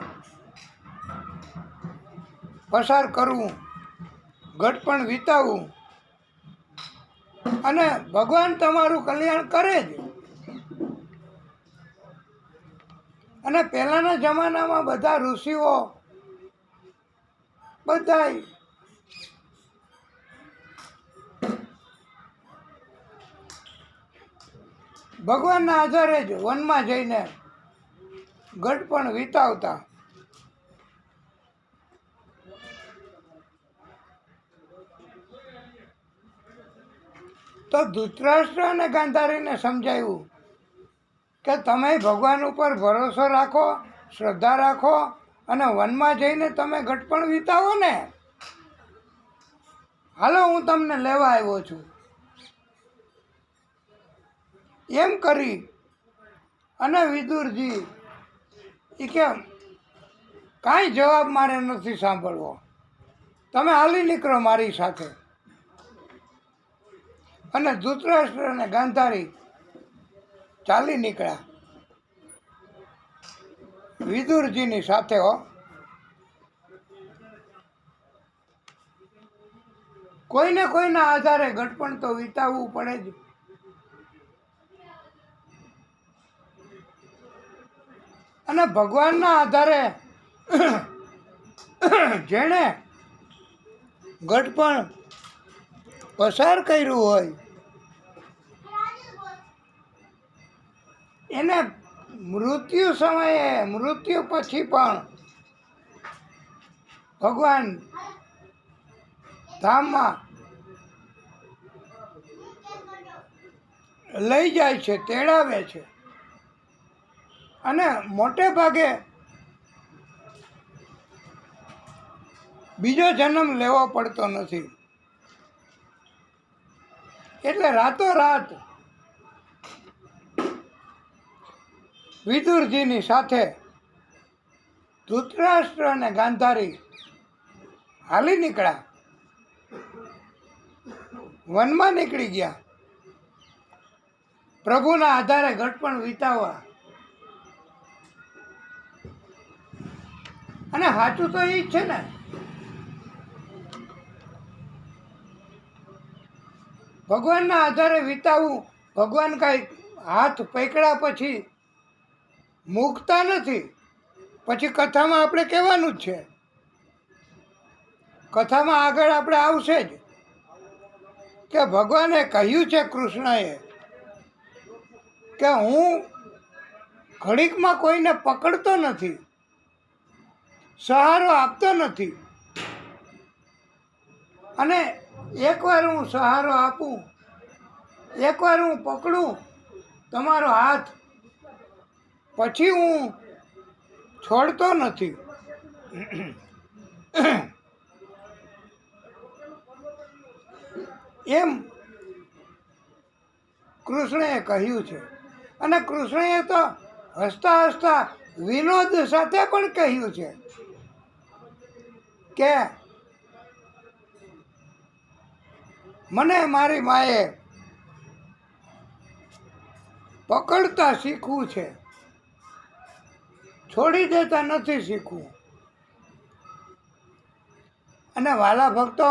પસાર કરવું, ઘટપણ વિતાવવું, અને ભગવાન તમારું કલ્યાણ કરે જ. અને પહેલાંના જમાનામાં બધા ઋષિઓ બધાય ભગવાનના આધારે જ વનમાં જઈને ઘટપણ વિતાવતા. તો ધૃતરાષ્ટ્ર અને ગાંધારીને સમજાવ્યું કે તમે ભગવાન ઉપર ભરોસો રાખો, શ્રદ્ધા રાખો, અને વનમાં જઈને તમે ઘટપણ વિતાવો ને. હાલો, હું તમને લેવા આવ્યો છું. એમ કરી અને વિદુરજી એ કે કાંઈ જવાબ મારે નથી સાંભળવો, તમે હાલી નીકળો મારી સાથે. અને ધૃતરાષ્ટ્ર અને ગાંધારી ચાલી નીકળ્યા વિદુરજીની સાથે. કોઈને કોઈના આધારે ઘટપણ તો વિતાવવું પડે જ. અને ભગવાનના આધારે જેણે ઘટપણ પસાર કર્યું હોય એને મૃત્યુ સમયે, મૃત્યુ પછી પણ ભગવાન ધામમાં લઈ જાય છે, તેડાવે છે. અને મોટે ભાગે બીજો જન્મ લેવો પડતો નથી. એટલે રાતોરાત વિદુરજીની સાથે ધૃતરાષ્ટ્ર અને ગાંધારી હાલી નીકળ્યા, વનમાં નીકળી ગયા પ્રભુના આધારે ઘટપણ વિતાવવા. અને સાચું તો એ જ છે ને. ભગવાનના આધારે વિતાવવું. ભગવાન કાંઈ હાથ પકડ્યા પછી મૂકતા નથી. પછી કથામાં આપણે કહેવાનું જ છે, કથામાં આગળ આપણે આવશે જ કે ભગવાને કહ્યું છે કૃષ્ણએ કે હું ઘડીકમાં કોઈને પકડતો નથી, સહારો આપતો નથી. અને એકવાર હું સહારો આપું, એકવાર હું પકડું તમારો હાથ, પછી હું છોડતો નથી. એમ કૃષ્ણએ કહ્યું છે. અને કૃષ્ણએ તો હસતા હસતા વિનોદ સાથે પણ કહ્યું છે કે મને મારી માએ પકડતા શીખવું છે, છોડી દેતા નથી શીખવું. અને વાલા ભક્તો,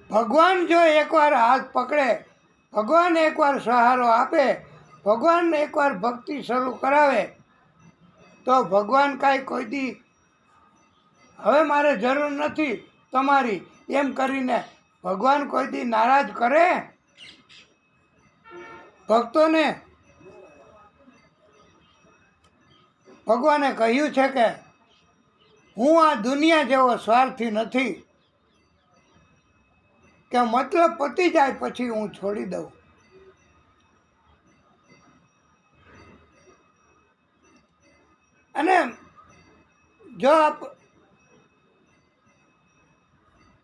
ભગવાન જો એકવાર હાથ પકડે, ભગવાન એકવાર સહારો આપે, ભગવાન એકવાર ભક્તિ શરૂ કરાવે, તો ભગવાન કાંઈ કોઈ દી હવે મારે જરૂર નથી તમારી એમ કરીને ભગવાન કોઈ દી નારાજ કરે? ભક્તોને ભગવાને કહ્યું છે કે હું આ દુનિયા જેવો સ્વાર્થી નથી કે મતલબ પતી જાય પછી હું છોડી દઉં. અને જો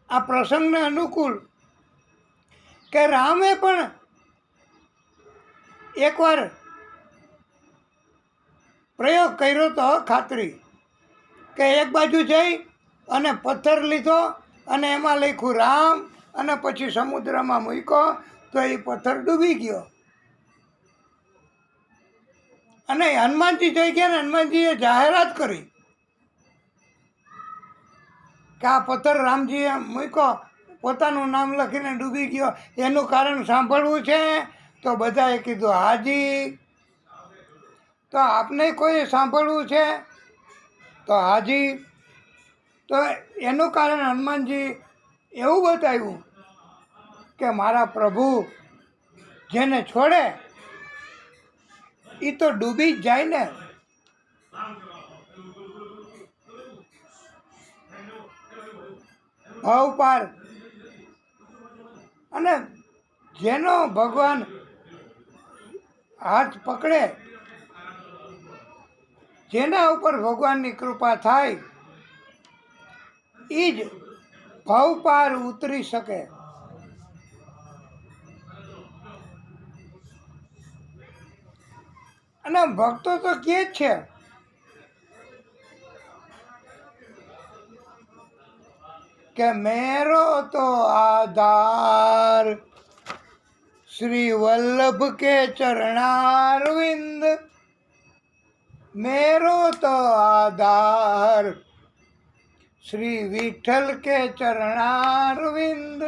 આ પ્રસંગને અનુકૂળ કે રામે પણ એકવાર પ્રયોગ કર્યો તો ખાતરી કે એક બાજુ જઈ અને પથ્થર લીધો અને એમાં લખ્યું રામ અને પછી સમુદ્રમાં મૂક્યો તો એ પથ્થર ડૂબી ગયો. અને હનુમાનજી જોઈ ગયા ને હનુમાનજીએ જાહેરાત કરી કે આ પથ્થર રામજીએ મૂક્યો, પોતાનું નામ લખીને ડૂબી ગયો, એનું કારણ સાંભળવું છે? તો બધાએ કીધું હાજી. તો આપને કોઈ સાંભળવું છે? તો હાજી. તો એનું કારણ હનુમાનજી એવું બતાવ્યું કે મારા પ્રભુ જેને છોડે એ તો ડૂબી જ જાય ને. ભાવ પાર. અને જેનો ભગવાન હાથ પકડે, જેના ઉપર ભગવાનની કૃપા થાય એ જ ભાવ પાર ઉતરી શકે. અને ભક્તો તો કહે જ છે કે મેરો તો આધાર શ્રી વલ્લભ કે ચરણારવિંદ, મેરો તો આધાર श्री विठल के चरणारविंद,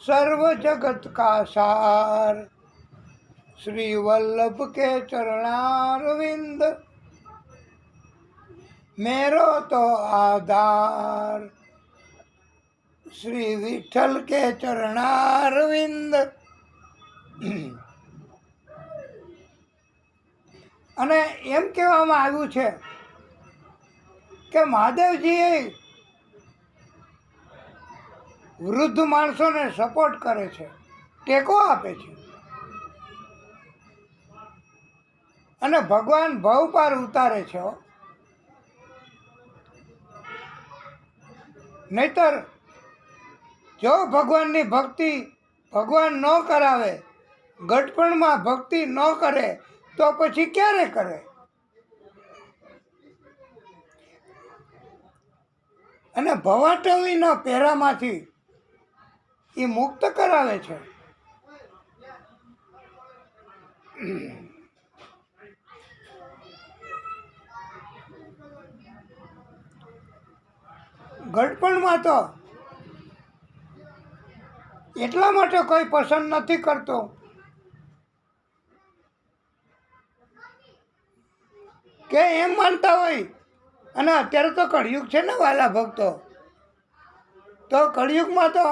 सर्व जगत का सार श्री वल्लभ के चरणारविंद, मेरो तो आधार श्री विठल के चरणारविंद. અને એમ કહેવામાં આવ્યું છે કે મહાદેવજીએ વૃદ્ધ માણસોને સપોર્ટ કરે છે, ટેકો આપે છે, અને ભગવાન ભવ પાર ઉતારે છે. નહીતર જો ભગવાનની ભક્તિ ભગવાન ન કરાવે, ગઢપણમાં ભક્તિ ન કરે તો પછી ક્યારે કરે? અને ભવાટવીના પહેરામાંથી એ મુક્ત કરાવે છે. ગઢપણમાં તો એટલા માટે કોઈ પસંદ નથી કરતો કે એમ માનતા હોય, અને અત્યારે તો કળિયુગ છે ને વાલા ભક્તો, તો કળિયુગમાં તો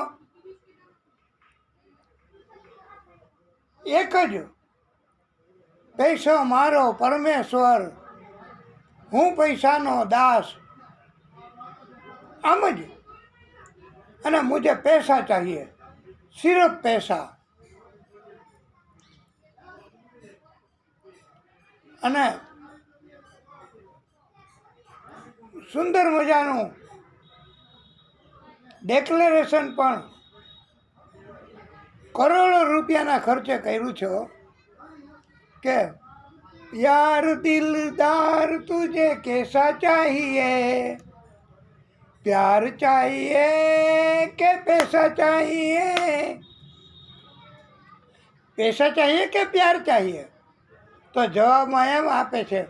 એક જ પૈસો મારો પરમેશ્વર, હું પૈસાનો દાસ, આમ જ. અને મુझे पैसा चाहिए, सिर्फ पैसा. અને સુંદર મજાનું ડેક્લેરેશન પણ કરોડો રૂપિયાના ખર્ચે કર્યું છે કે યાર દિલદાર તુજે કેસા ચાહીએ, પ્યાર ચાહીએ કે પૈસા ચાહીએ, પૈસા ચાહીએ કે પ્યાર ચાહીએ? તો જવાબમાં એમ આપે છે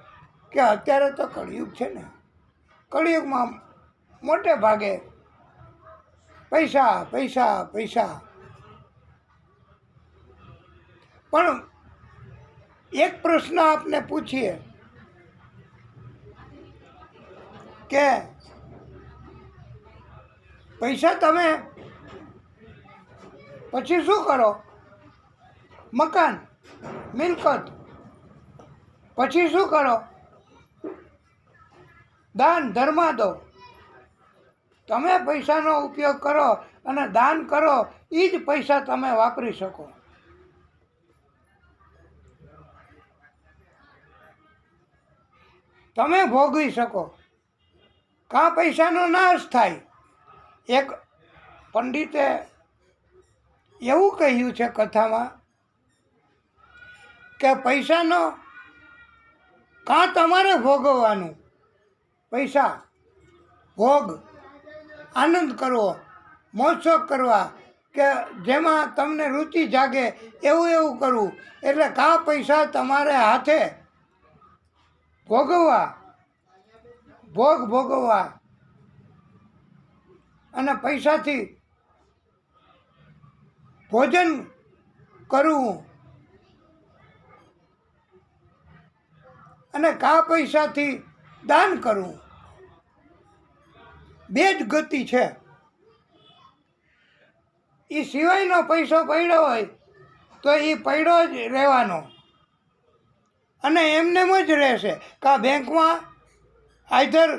કે અત્યારે તો કળિયુગ છે ને, કળિયુગમાં મોટે ભાગે પૈસા પૈસા પૈસા. પણ એક પ્રશ્ન આપને પૂછીએ કે પૈસા તમે પછી શું કરો? મકાન, મિલકત. પછી શું કરો? દાન ધર્મ દો. તમે પૈસાનો ઉપયોગ કરો અને દાન કરો, એ જ પૈસા તમે વાપરી શકો. તમે ભોગવી શકો. કાં પૈસાનો નાશ થાય. એક પંડિતે એવું કહ્યું છે કથામાં કે પૈસાનો કાં તમારે ભોગવવાનું, પૈસા ભોગ, આનંદ કરવો, મોજશોખ કરવા, કે જેમાં તમને રુચિ જાગે એવું એવું કરવું. એટલે કાં પૈસા તમારે હાથે ભોગવવા, ભોગ ભોગવવા, અને પૈસાથી ભોજન કરવું અને કા પૈસાથી દાન કરવું, બે જ ગતિ છે. એ સિવાયનો પૈસો પડ્યો હોય તો એ પડ્યો જ રહેવાનો અને એમનેમ જ રહેશે. કા બેંકમાં either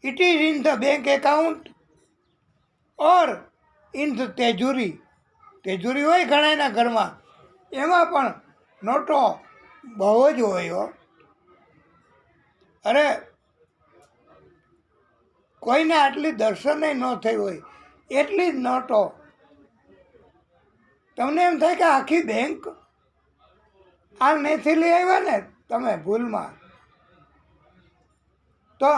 it is in the bank account or in the તેજુરી. તેજુરી હોય ઘણાના ઘરમાં, એમાં પણ નોટો બહુ જ હોય હો. અરે કોઈને આટલી દર્શને ન થઈ હોય એટલી જ નોટો. તમને એમ થાય કે આખી બેંક આ નથી લઈ આવ્યા ને તમે ભૂલમાં, તો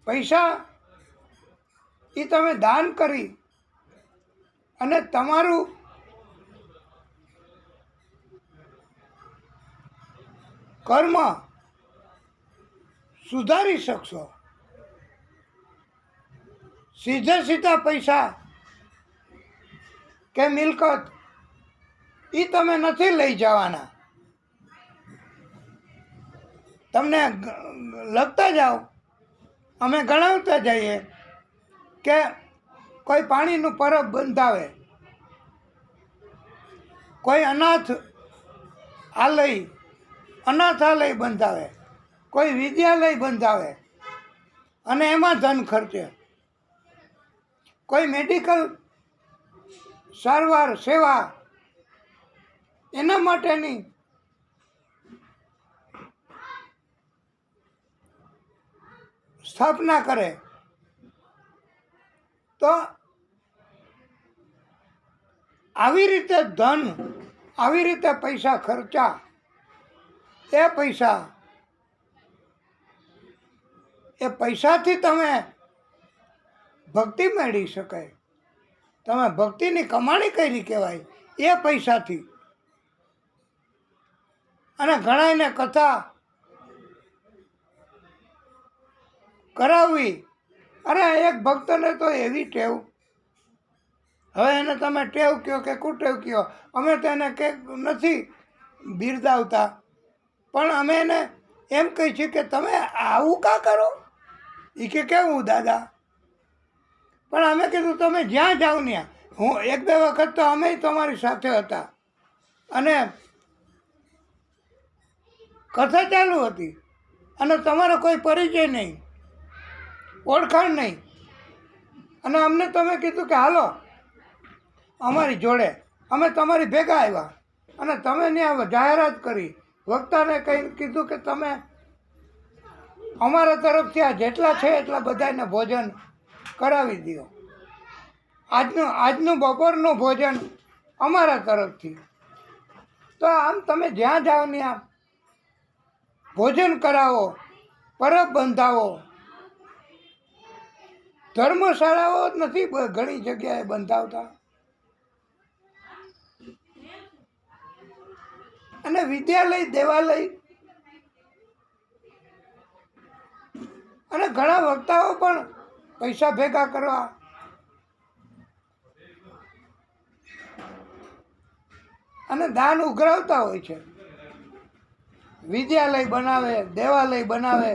પૈસા એ તમે દાન કરી અને તમારું કર્મ સુધારી શકશો. સીધા પૈસા કે મિલકત એ તમે નથી લઈ જવાના. તમને લગતા જાઓ, અમે ગણાવતા જઈએ કે કોઈ પાણીનું પરબ બંધાવે, કોઈ અનાથાલય બંધાવે, કોઈ વિદ્યાલય બંધાવે અને એમાં ધન ખર્ચે, કોઈ મેડિકલ સારવાર સેવા એના માટેની સ્થાપના કરે, તો આવી રીતે ધન, આવી રીતે પૈસા ખર્ચા, એ પૈસાથી તમે ભક્તિ મેળવી શકાય. તમે ભક્તિની કમાણી કરી કહેવાય એ પૈસાથી. અને ઘણાને કથા કરાવવી. અરે એક ભક્તને તો એવી ટેવ, હવે એને તમે ટેવ કહો કે કુટેવ કહો, અમે તો એને કે નથી બિરદાવતા, પણ અમે એને એમ કહી છીએ કે તમે આવું કા કરો. એ કે કેવું દાદા? પણ અમે કીધું તમે જ્યાં જાઓ ત્યાં, હું એક બે વખત તો અમે તમારી સાથે હતા અને કથા ચાલુ હતી અને તમારો કોઈ પરિચય નહીં, ઓળખાણ નહીં, અને અમને તમે કીધું કે હાલો અમારી જોડે, અમે તમારી ભેગા આવ્યા અને તમે ત્યાં જાહેરાત કરી, વક્તાને કંઈ કીધું કે તમે અમારા તરફથી આ જેટલા છે એટલા બધાને ભોજન કરાવી દો. આજનું બપોરનું ભોજન અમારા તરફથી. તો આમ તમે જ્યાં જાઓ ત્યાં ભોજન કરાવો, પરબ બંધાવો. ધર્મશાળાઓ નથી ઘણી જગ્યાએ બંધાવતા, અને વિદ્યાલય, દેવાલય અને ઘણા વક્તાઓ પણ પૈસા ભેગા કરવા અને દાન ઉઘરાવતા હોય છે. વિદ્યાલય બનાવે, દેવાલય બનાવે,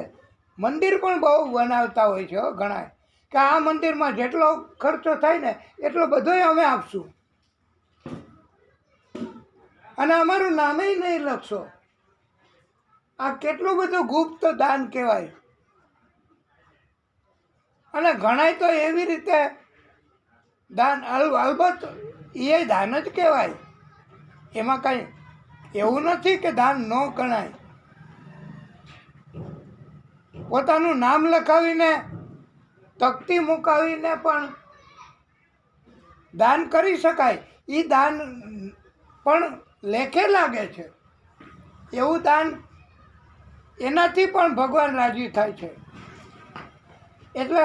મંદિર પણ બહુ બનાવતા હોય છે ઘણા, કે આ મંદિરમાં જેટલો ખર્ચો થાય ને એટલો બધોય અમે આપશું અને અમારું નામે નહીં લખશો. આ કેટલું બધું ગુપ્ત દાન કહેવાય. અને ઘણાય તો એવી રીતે દાન, અલબત્ત એ દાન જ કહેવાય, એમાં કાંઈ એવું નથી કે દાન ન ગણાય. પોતાનું નામ લખાવીને તકતી મુકાવીને પણ દાન કરી શકાય. એ દાન પણ લેખે લાગે છે. એવું દાન, એનાથી પણ ભગવાન રાજી થાય છે. એટલે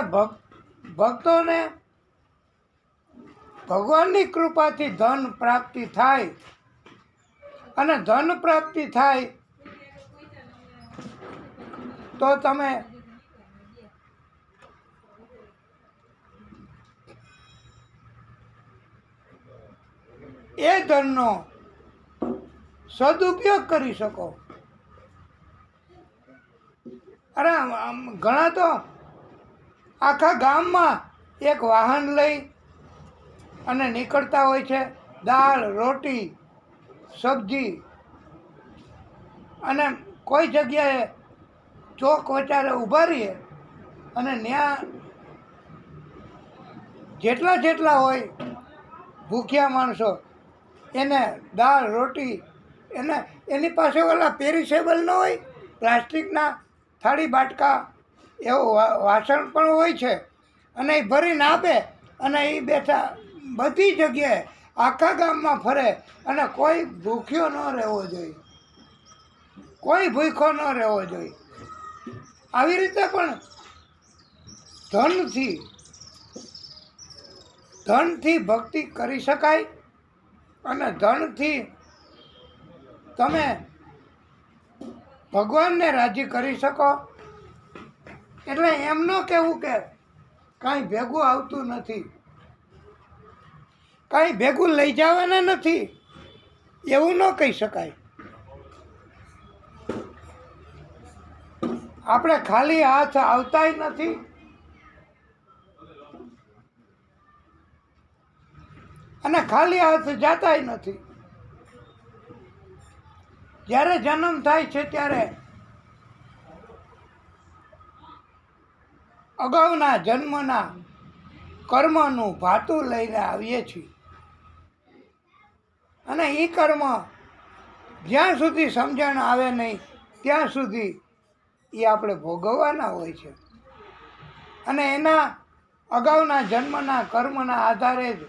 ભક્તોને ભગવાનની કૃપાથી ધન પ્રાપ્તિ થાય, અને ધન પ્રાપ્તિ થાય તો તમે એ ધનનો સદુપયોગ કરી શકો. અરે ઘણા તો આખા ગામમાં એક વાહન લઈ અને નીકળતા હોય છે, દાળ રોટી સબ્જી, અને કોઈ જગ્યાએ ચોક વચારે ઊભા રહીએ અને ત્યાં જેટલા હોય ભૂખ્યા માણસો એને દાળ રોટી, એની પાસે ઓલા પેરિસેબલ ન હોય પ્લાસ્ટિકના થાળી બાટકા એવું વાસણ પણ હોય છે, અને એ ભરીને આપે અને એ બેઠા બધી જગ્યાએ આખા ગામમાં ફરે. અને કોઈ ભૂખ્યો ન રહેવો જોઈએ, કોઈ ભૂખ્યો ન રહેવો જોઈએ. આવી રીતે પણ ધનથી ભક્તિ કરી શકાય, અને ધનથી તમે ભગવાનને રાજી કરી શકો. એટલે એમ ન કહેવું કે કાંઈ ભેગું આવતું નથી, કાંઈ ભેગું લઈ જવાના નથી, એવું ન કહી શકાય. આપણે ખાલી હાથ આવતાય નથી, અને ખાલી હાથ જાતાય નથી. જ્યારે જન્મ થાય છે ત્યારે અગાઉના જન્મના કર્મનું ભાતું લઈને આવીએ છીએ, અને એ કર્મ જ્યાં સુધી સમજણ આવે નહીં ત્યાં સુધી એ આપણે ભોગવવાના હોય છે. અને એના અગાઉના જન્મના કર્મના આધારે જ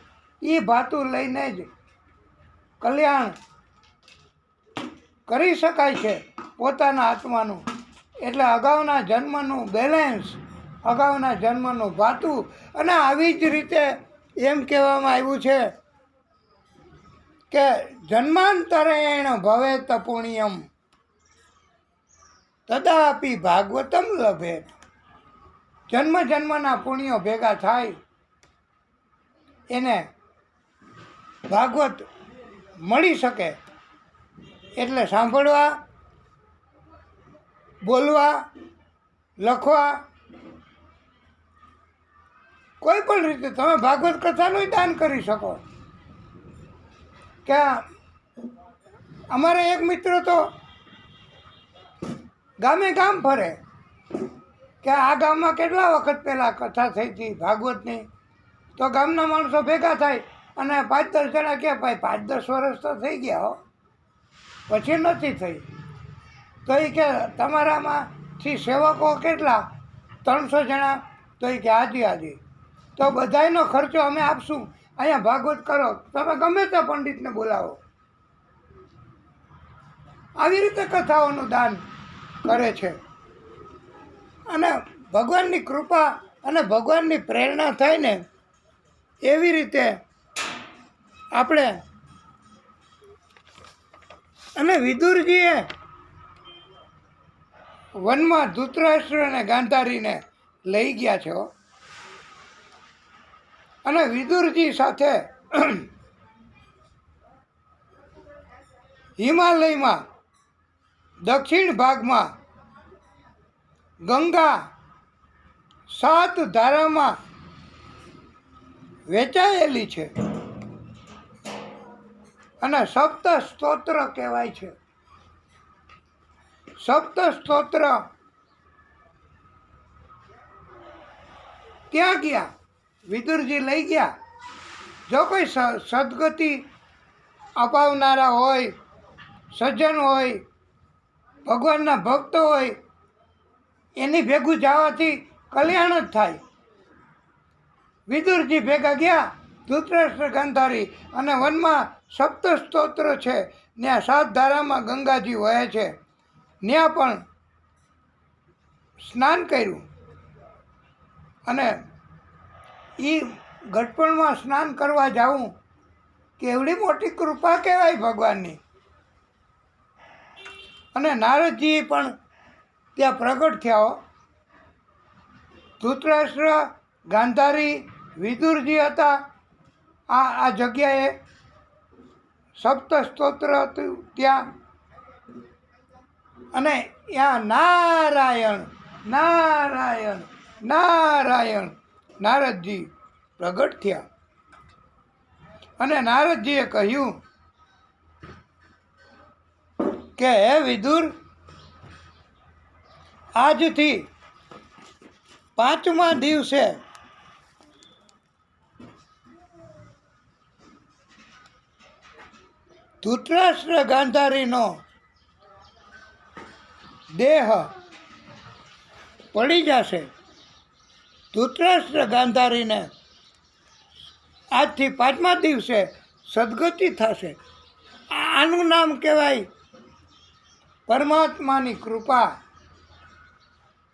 એ ભાતું લઈને જ કલ્યાણ કરી શકાય છે પોતાના આત્માનું. એટલે અગાઉના જન્મનું બેલેન્સ, અગાઉના જન્મનું ભાતું. અને આવી જ રીતે એમ કહેવામાં આવ્યું છે કે જન્માંતરેણ ભવેત પુણ્યમ તદાપી ભાગવતમ લભેત. જન્મના પુણ્યો ભેગા થાય એને ભાગવત મળી શકે. એટલે સાંભળવા, બોલવા, લખવા, કોઈ પણ રીતે તમે ભાગવત કથાનું દાન કરી શકો. કે અમારે એક મિત્ર તો ગામે ગામ ફરે કે આ ગામમાં કેટલા વખત પહેલાં કથા થઈ હતી ભાગવતની, તો ગામના માણસો ભેગા થાય અને 5-10 જણા કહે ભાઈ 5-10 વર્ષ તો થઈ ગયા હો, પછી નથી થઈ. તો એ કે તમારામાંથી સેવકો કેટલા? 300 જણા. તો એ કે હાજી. તો બધાયનો ખર્ચો અમે આપશું, અહીંયા ભાગવત કરો, તમે ગમે તે પંડિતને બોલાવો. આવી રીતે કથાઓનું દાન કરે છે. અને ભગવાનની કૃપા અને ભગવાનની પ્રેરણા થાય ને એવી રીતે આપણે. અને વિદુરજીએ વનમાં ધૃતરાષ્ટ્ર અને ગાંધારીને લઈ ગયા છે. અને વિદુરજી સાથે હિમાલયમાં દક્ષિણ ભાગમાં ગંગા 7 ધારામાં વેચાયેલી છે, અને સપ્ત સ્તોત્ર કહેવાય છે. સપ્ત સ્તોત્ર ત્યાં ગયા, વિદુરજી લઈ ગયા. જો કોઈ સદગતિ અપાવનારા હોય, સજ્જન હોય, ભગવાનના ભક્ત હોય, એની ભેગું જવાથી કલ્યાણ જ થાય. વિદુરજી ભેગા ગયા ધૃતરાષ્ટ્ર ગાંધારી, અને વનમાં સપ્ત સ્તોત્ર છે, ત્યાં 7 ધારામાં ગંગાજી વહે છે, ત્યાં પણ સ્નાન કર્યું. અને એ ઘટપણમાં સ્નાન કરવા જાઉં કે એવડી મોટી કૃપા કહેવાય ભગવાનની. અને નારદજી પણ ત્યાં પ્રગટ થયા. ધૃતરાષ્ટ્ર, ગાંધારી, વિદુરજી હતા આ જગ્યાએ. સપ્ત સ્તોત્ર હતું ત્યાં, અને ત્યાં નારાયણ નારાયણ નારાયણ નારદજી પ્રગટ થયા. અને નારદજીએ કહ્યું કે હે વિદુર, આજથી 5મા દિવસે ધૃતરાષ્ટ્ર ગાંધારીનો દેહ પડી જશે. ધૃતરાષ્ટ્ર ગાંધારીને આજથી 5મા દિવસે સદગતિ થશે. આનું નામ કહેવાય પરમાત્માની કૃપા,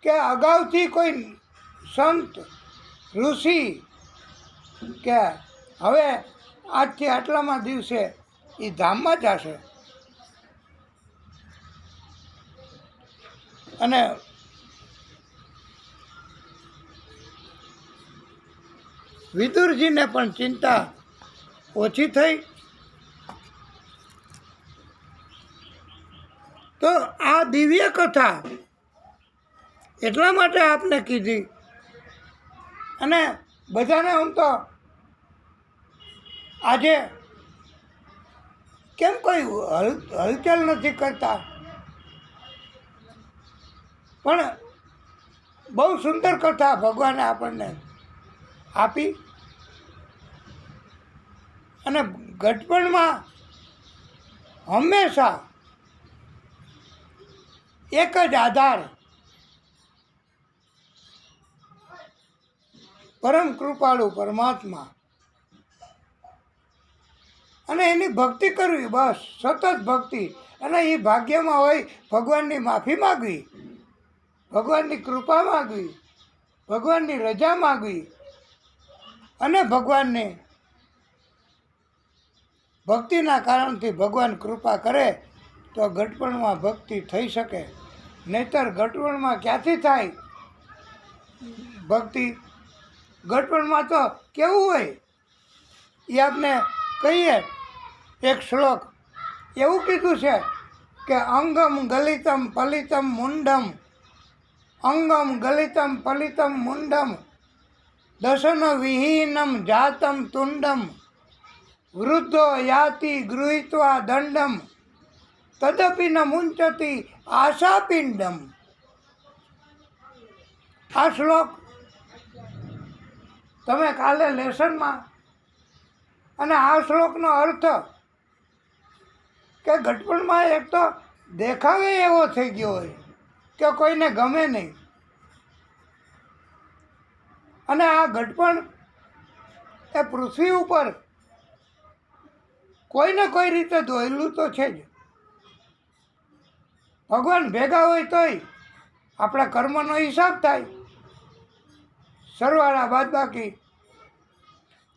કે અગાઉથી કોઈ સંત ઋષિ કે હવે આજથી આટલામાં દિવસે એ ધામમાં જશે. અને વિદુરજીને પણ ચિંતા ઓછી થઈ. તો આ દિવ્ય કથા એટલા માટે આપને કીધી. અને બધાને હું તો આજે કેમ કોઈ હલચલ નથી કરતા, પણ બહુ સુંદર કથા ભગવાને આપણને આપી. અને ગઢપણમાં હંમેશા એક જ આધાર, પરમ કૃપાળુ પરમાત્મા, અને એની ભક્તિ કરવી, બસ સતત ભક્તિ. અને એ ભાગ્યમાં હોય ભગવાનની માફી માગવી, ભગવાનની કૃપા માગવી, ભગવાનની રજા માગવી, અને ભગવાનને ભક્તિના કારણથી ભગવાન કૃપા કરે તો ગઢપણમાં ભક્તિ થઈ શકે. નહીતર ગઢપણમાં ક્યાંથી થાય ભક્તિ? ગઢપણમાં તો કેવું હોય એ આપને કહીએ. એક શ્લોક એવું કીધું છે કે અંગમ ગલિતમ પલિતમ મુંડમ, અંગમ ગલિતમ પલિતમ મુંડમ, દશન વિહીનમ જાતમ તુંડમ, વૃદ્ધો યાતિ ગૃહીત્વા દંડમ, તદપી ન મુંચતી આશાપિંડમ. આ શ્લોક તમે કાલે લેસનમાં, અને આ શ્લોકનો અર્થ કે ગઢપણમાં એક તો દેખાવે એવો થઈ ગયો હોય કે કોઈને ગમે નહીં. અને આ ગઢપણ એ પૃથ્વી ઉપર કોઈને કોઈ રીતે દોરેલું તો છે જ. ભગવાન ભેગા હોય તોય આપણા કર્મનો હિસાબ થાય, સરવાળા બાદબાકી.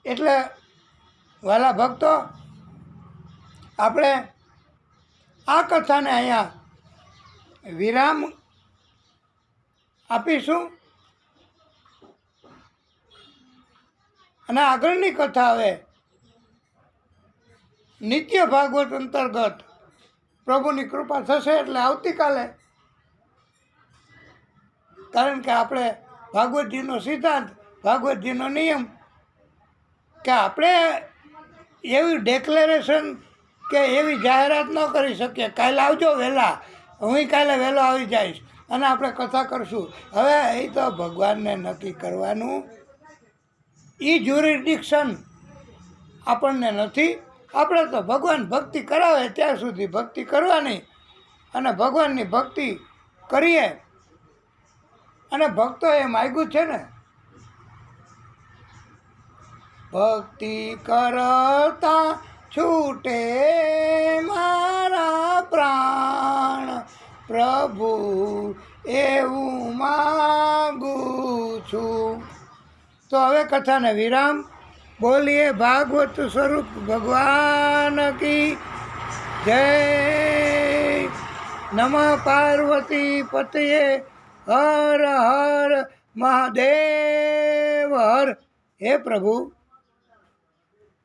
એટલે વાલા ભક્તો, આપણે આ કથાને અહીંયા વિરામ આપીશું. અને આગળની કથા હવે નિત્ય ભાગવત અંતર્ગત પ્રભુની કૃપા થશે એટલે આવતીકાલે. કારણ કે આપણે ભાગવતજીનો સિદ્ધાંત, ભાગવતજીનો નિયમ કે આપણે એવી ડિક્લેરેશન કે એવી જાહેરાત ન કરી શકીએ કાલે આવજો વહેલા, હું કાલે વહેલો આવી જઈશ અને આપણે કથા કરશું. હવે એ તો ભગવાનને નક્કી કરવાનું, એ જ્યુરિડિક્શન આપણને નથી. આપણે તો ભગવાન ભક્તિ કરાવે ત્યાં સુધી ભક્તિ કરવાની, અને ભગવાનની ભક્તિ કરીએ. અને ભક્તો એ માગ્યું છે ને, ભક્તિ કરતા છૂટે મારા પ્રાણ, પ્રભુ એવું માગું છું. તો હવે કથાને વિરામ. બોલીએ ભાગવત સ્વરૂપ ભગવાન કી જય. નમઃ પાર્વતી પતયે હર હર મહાદેવ હર. હે પ્રભુ,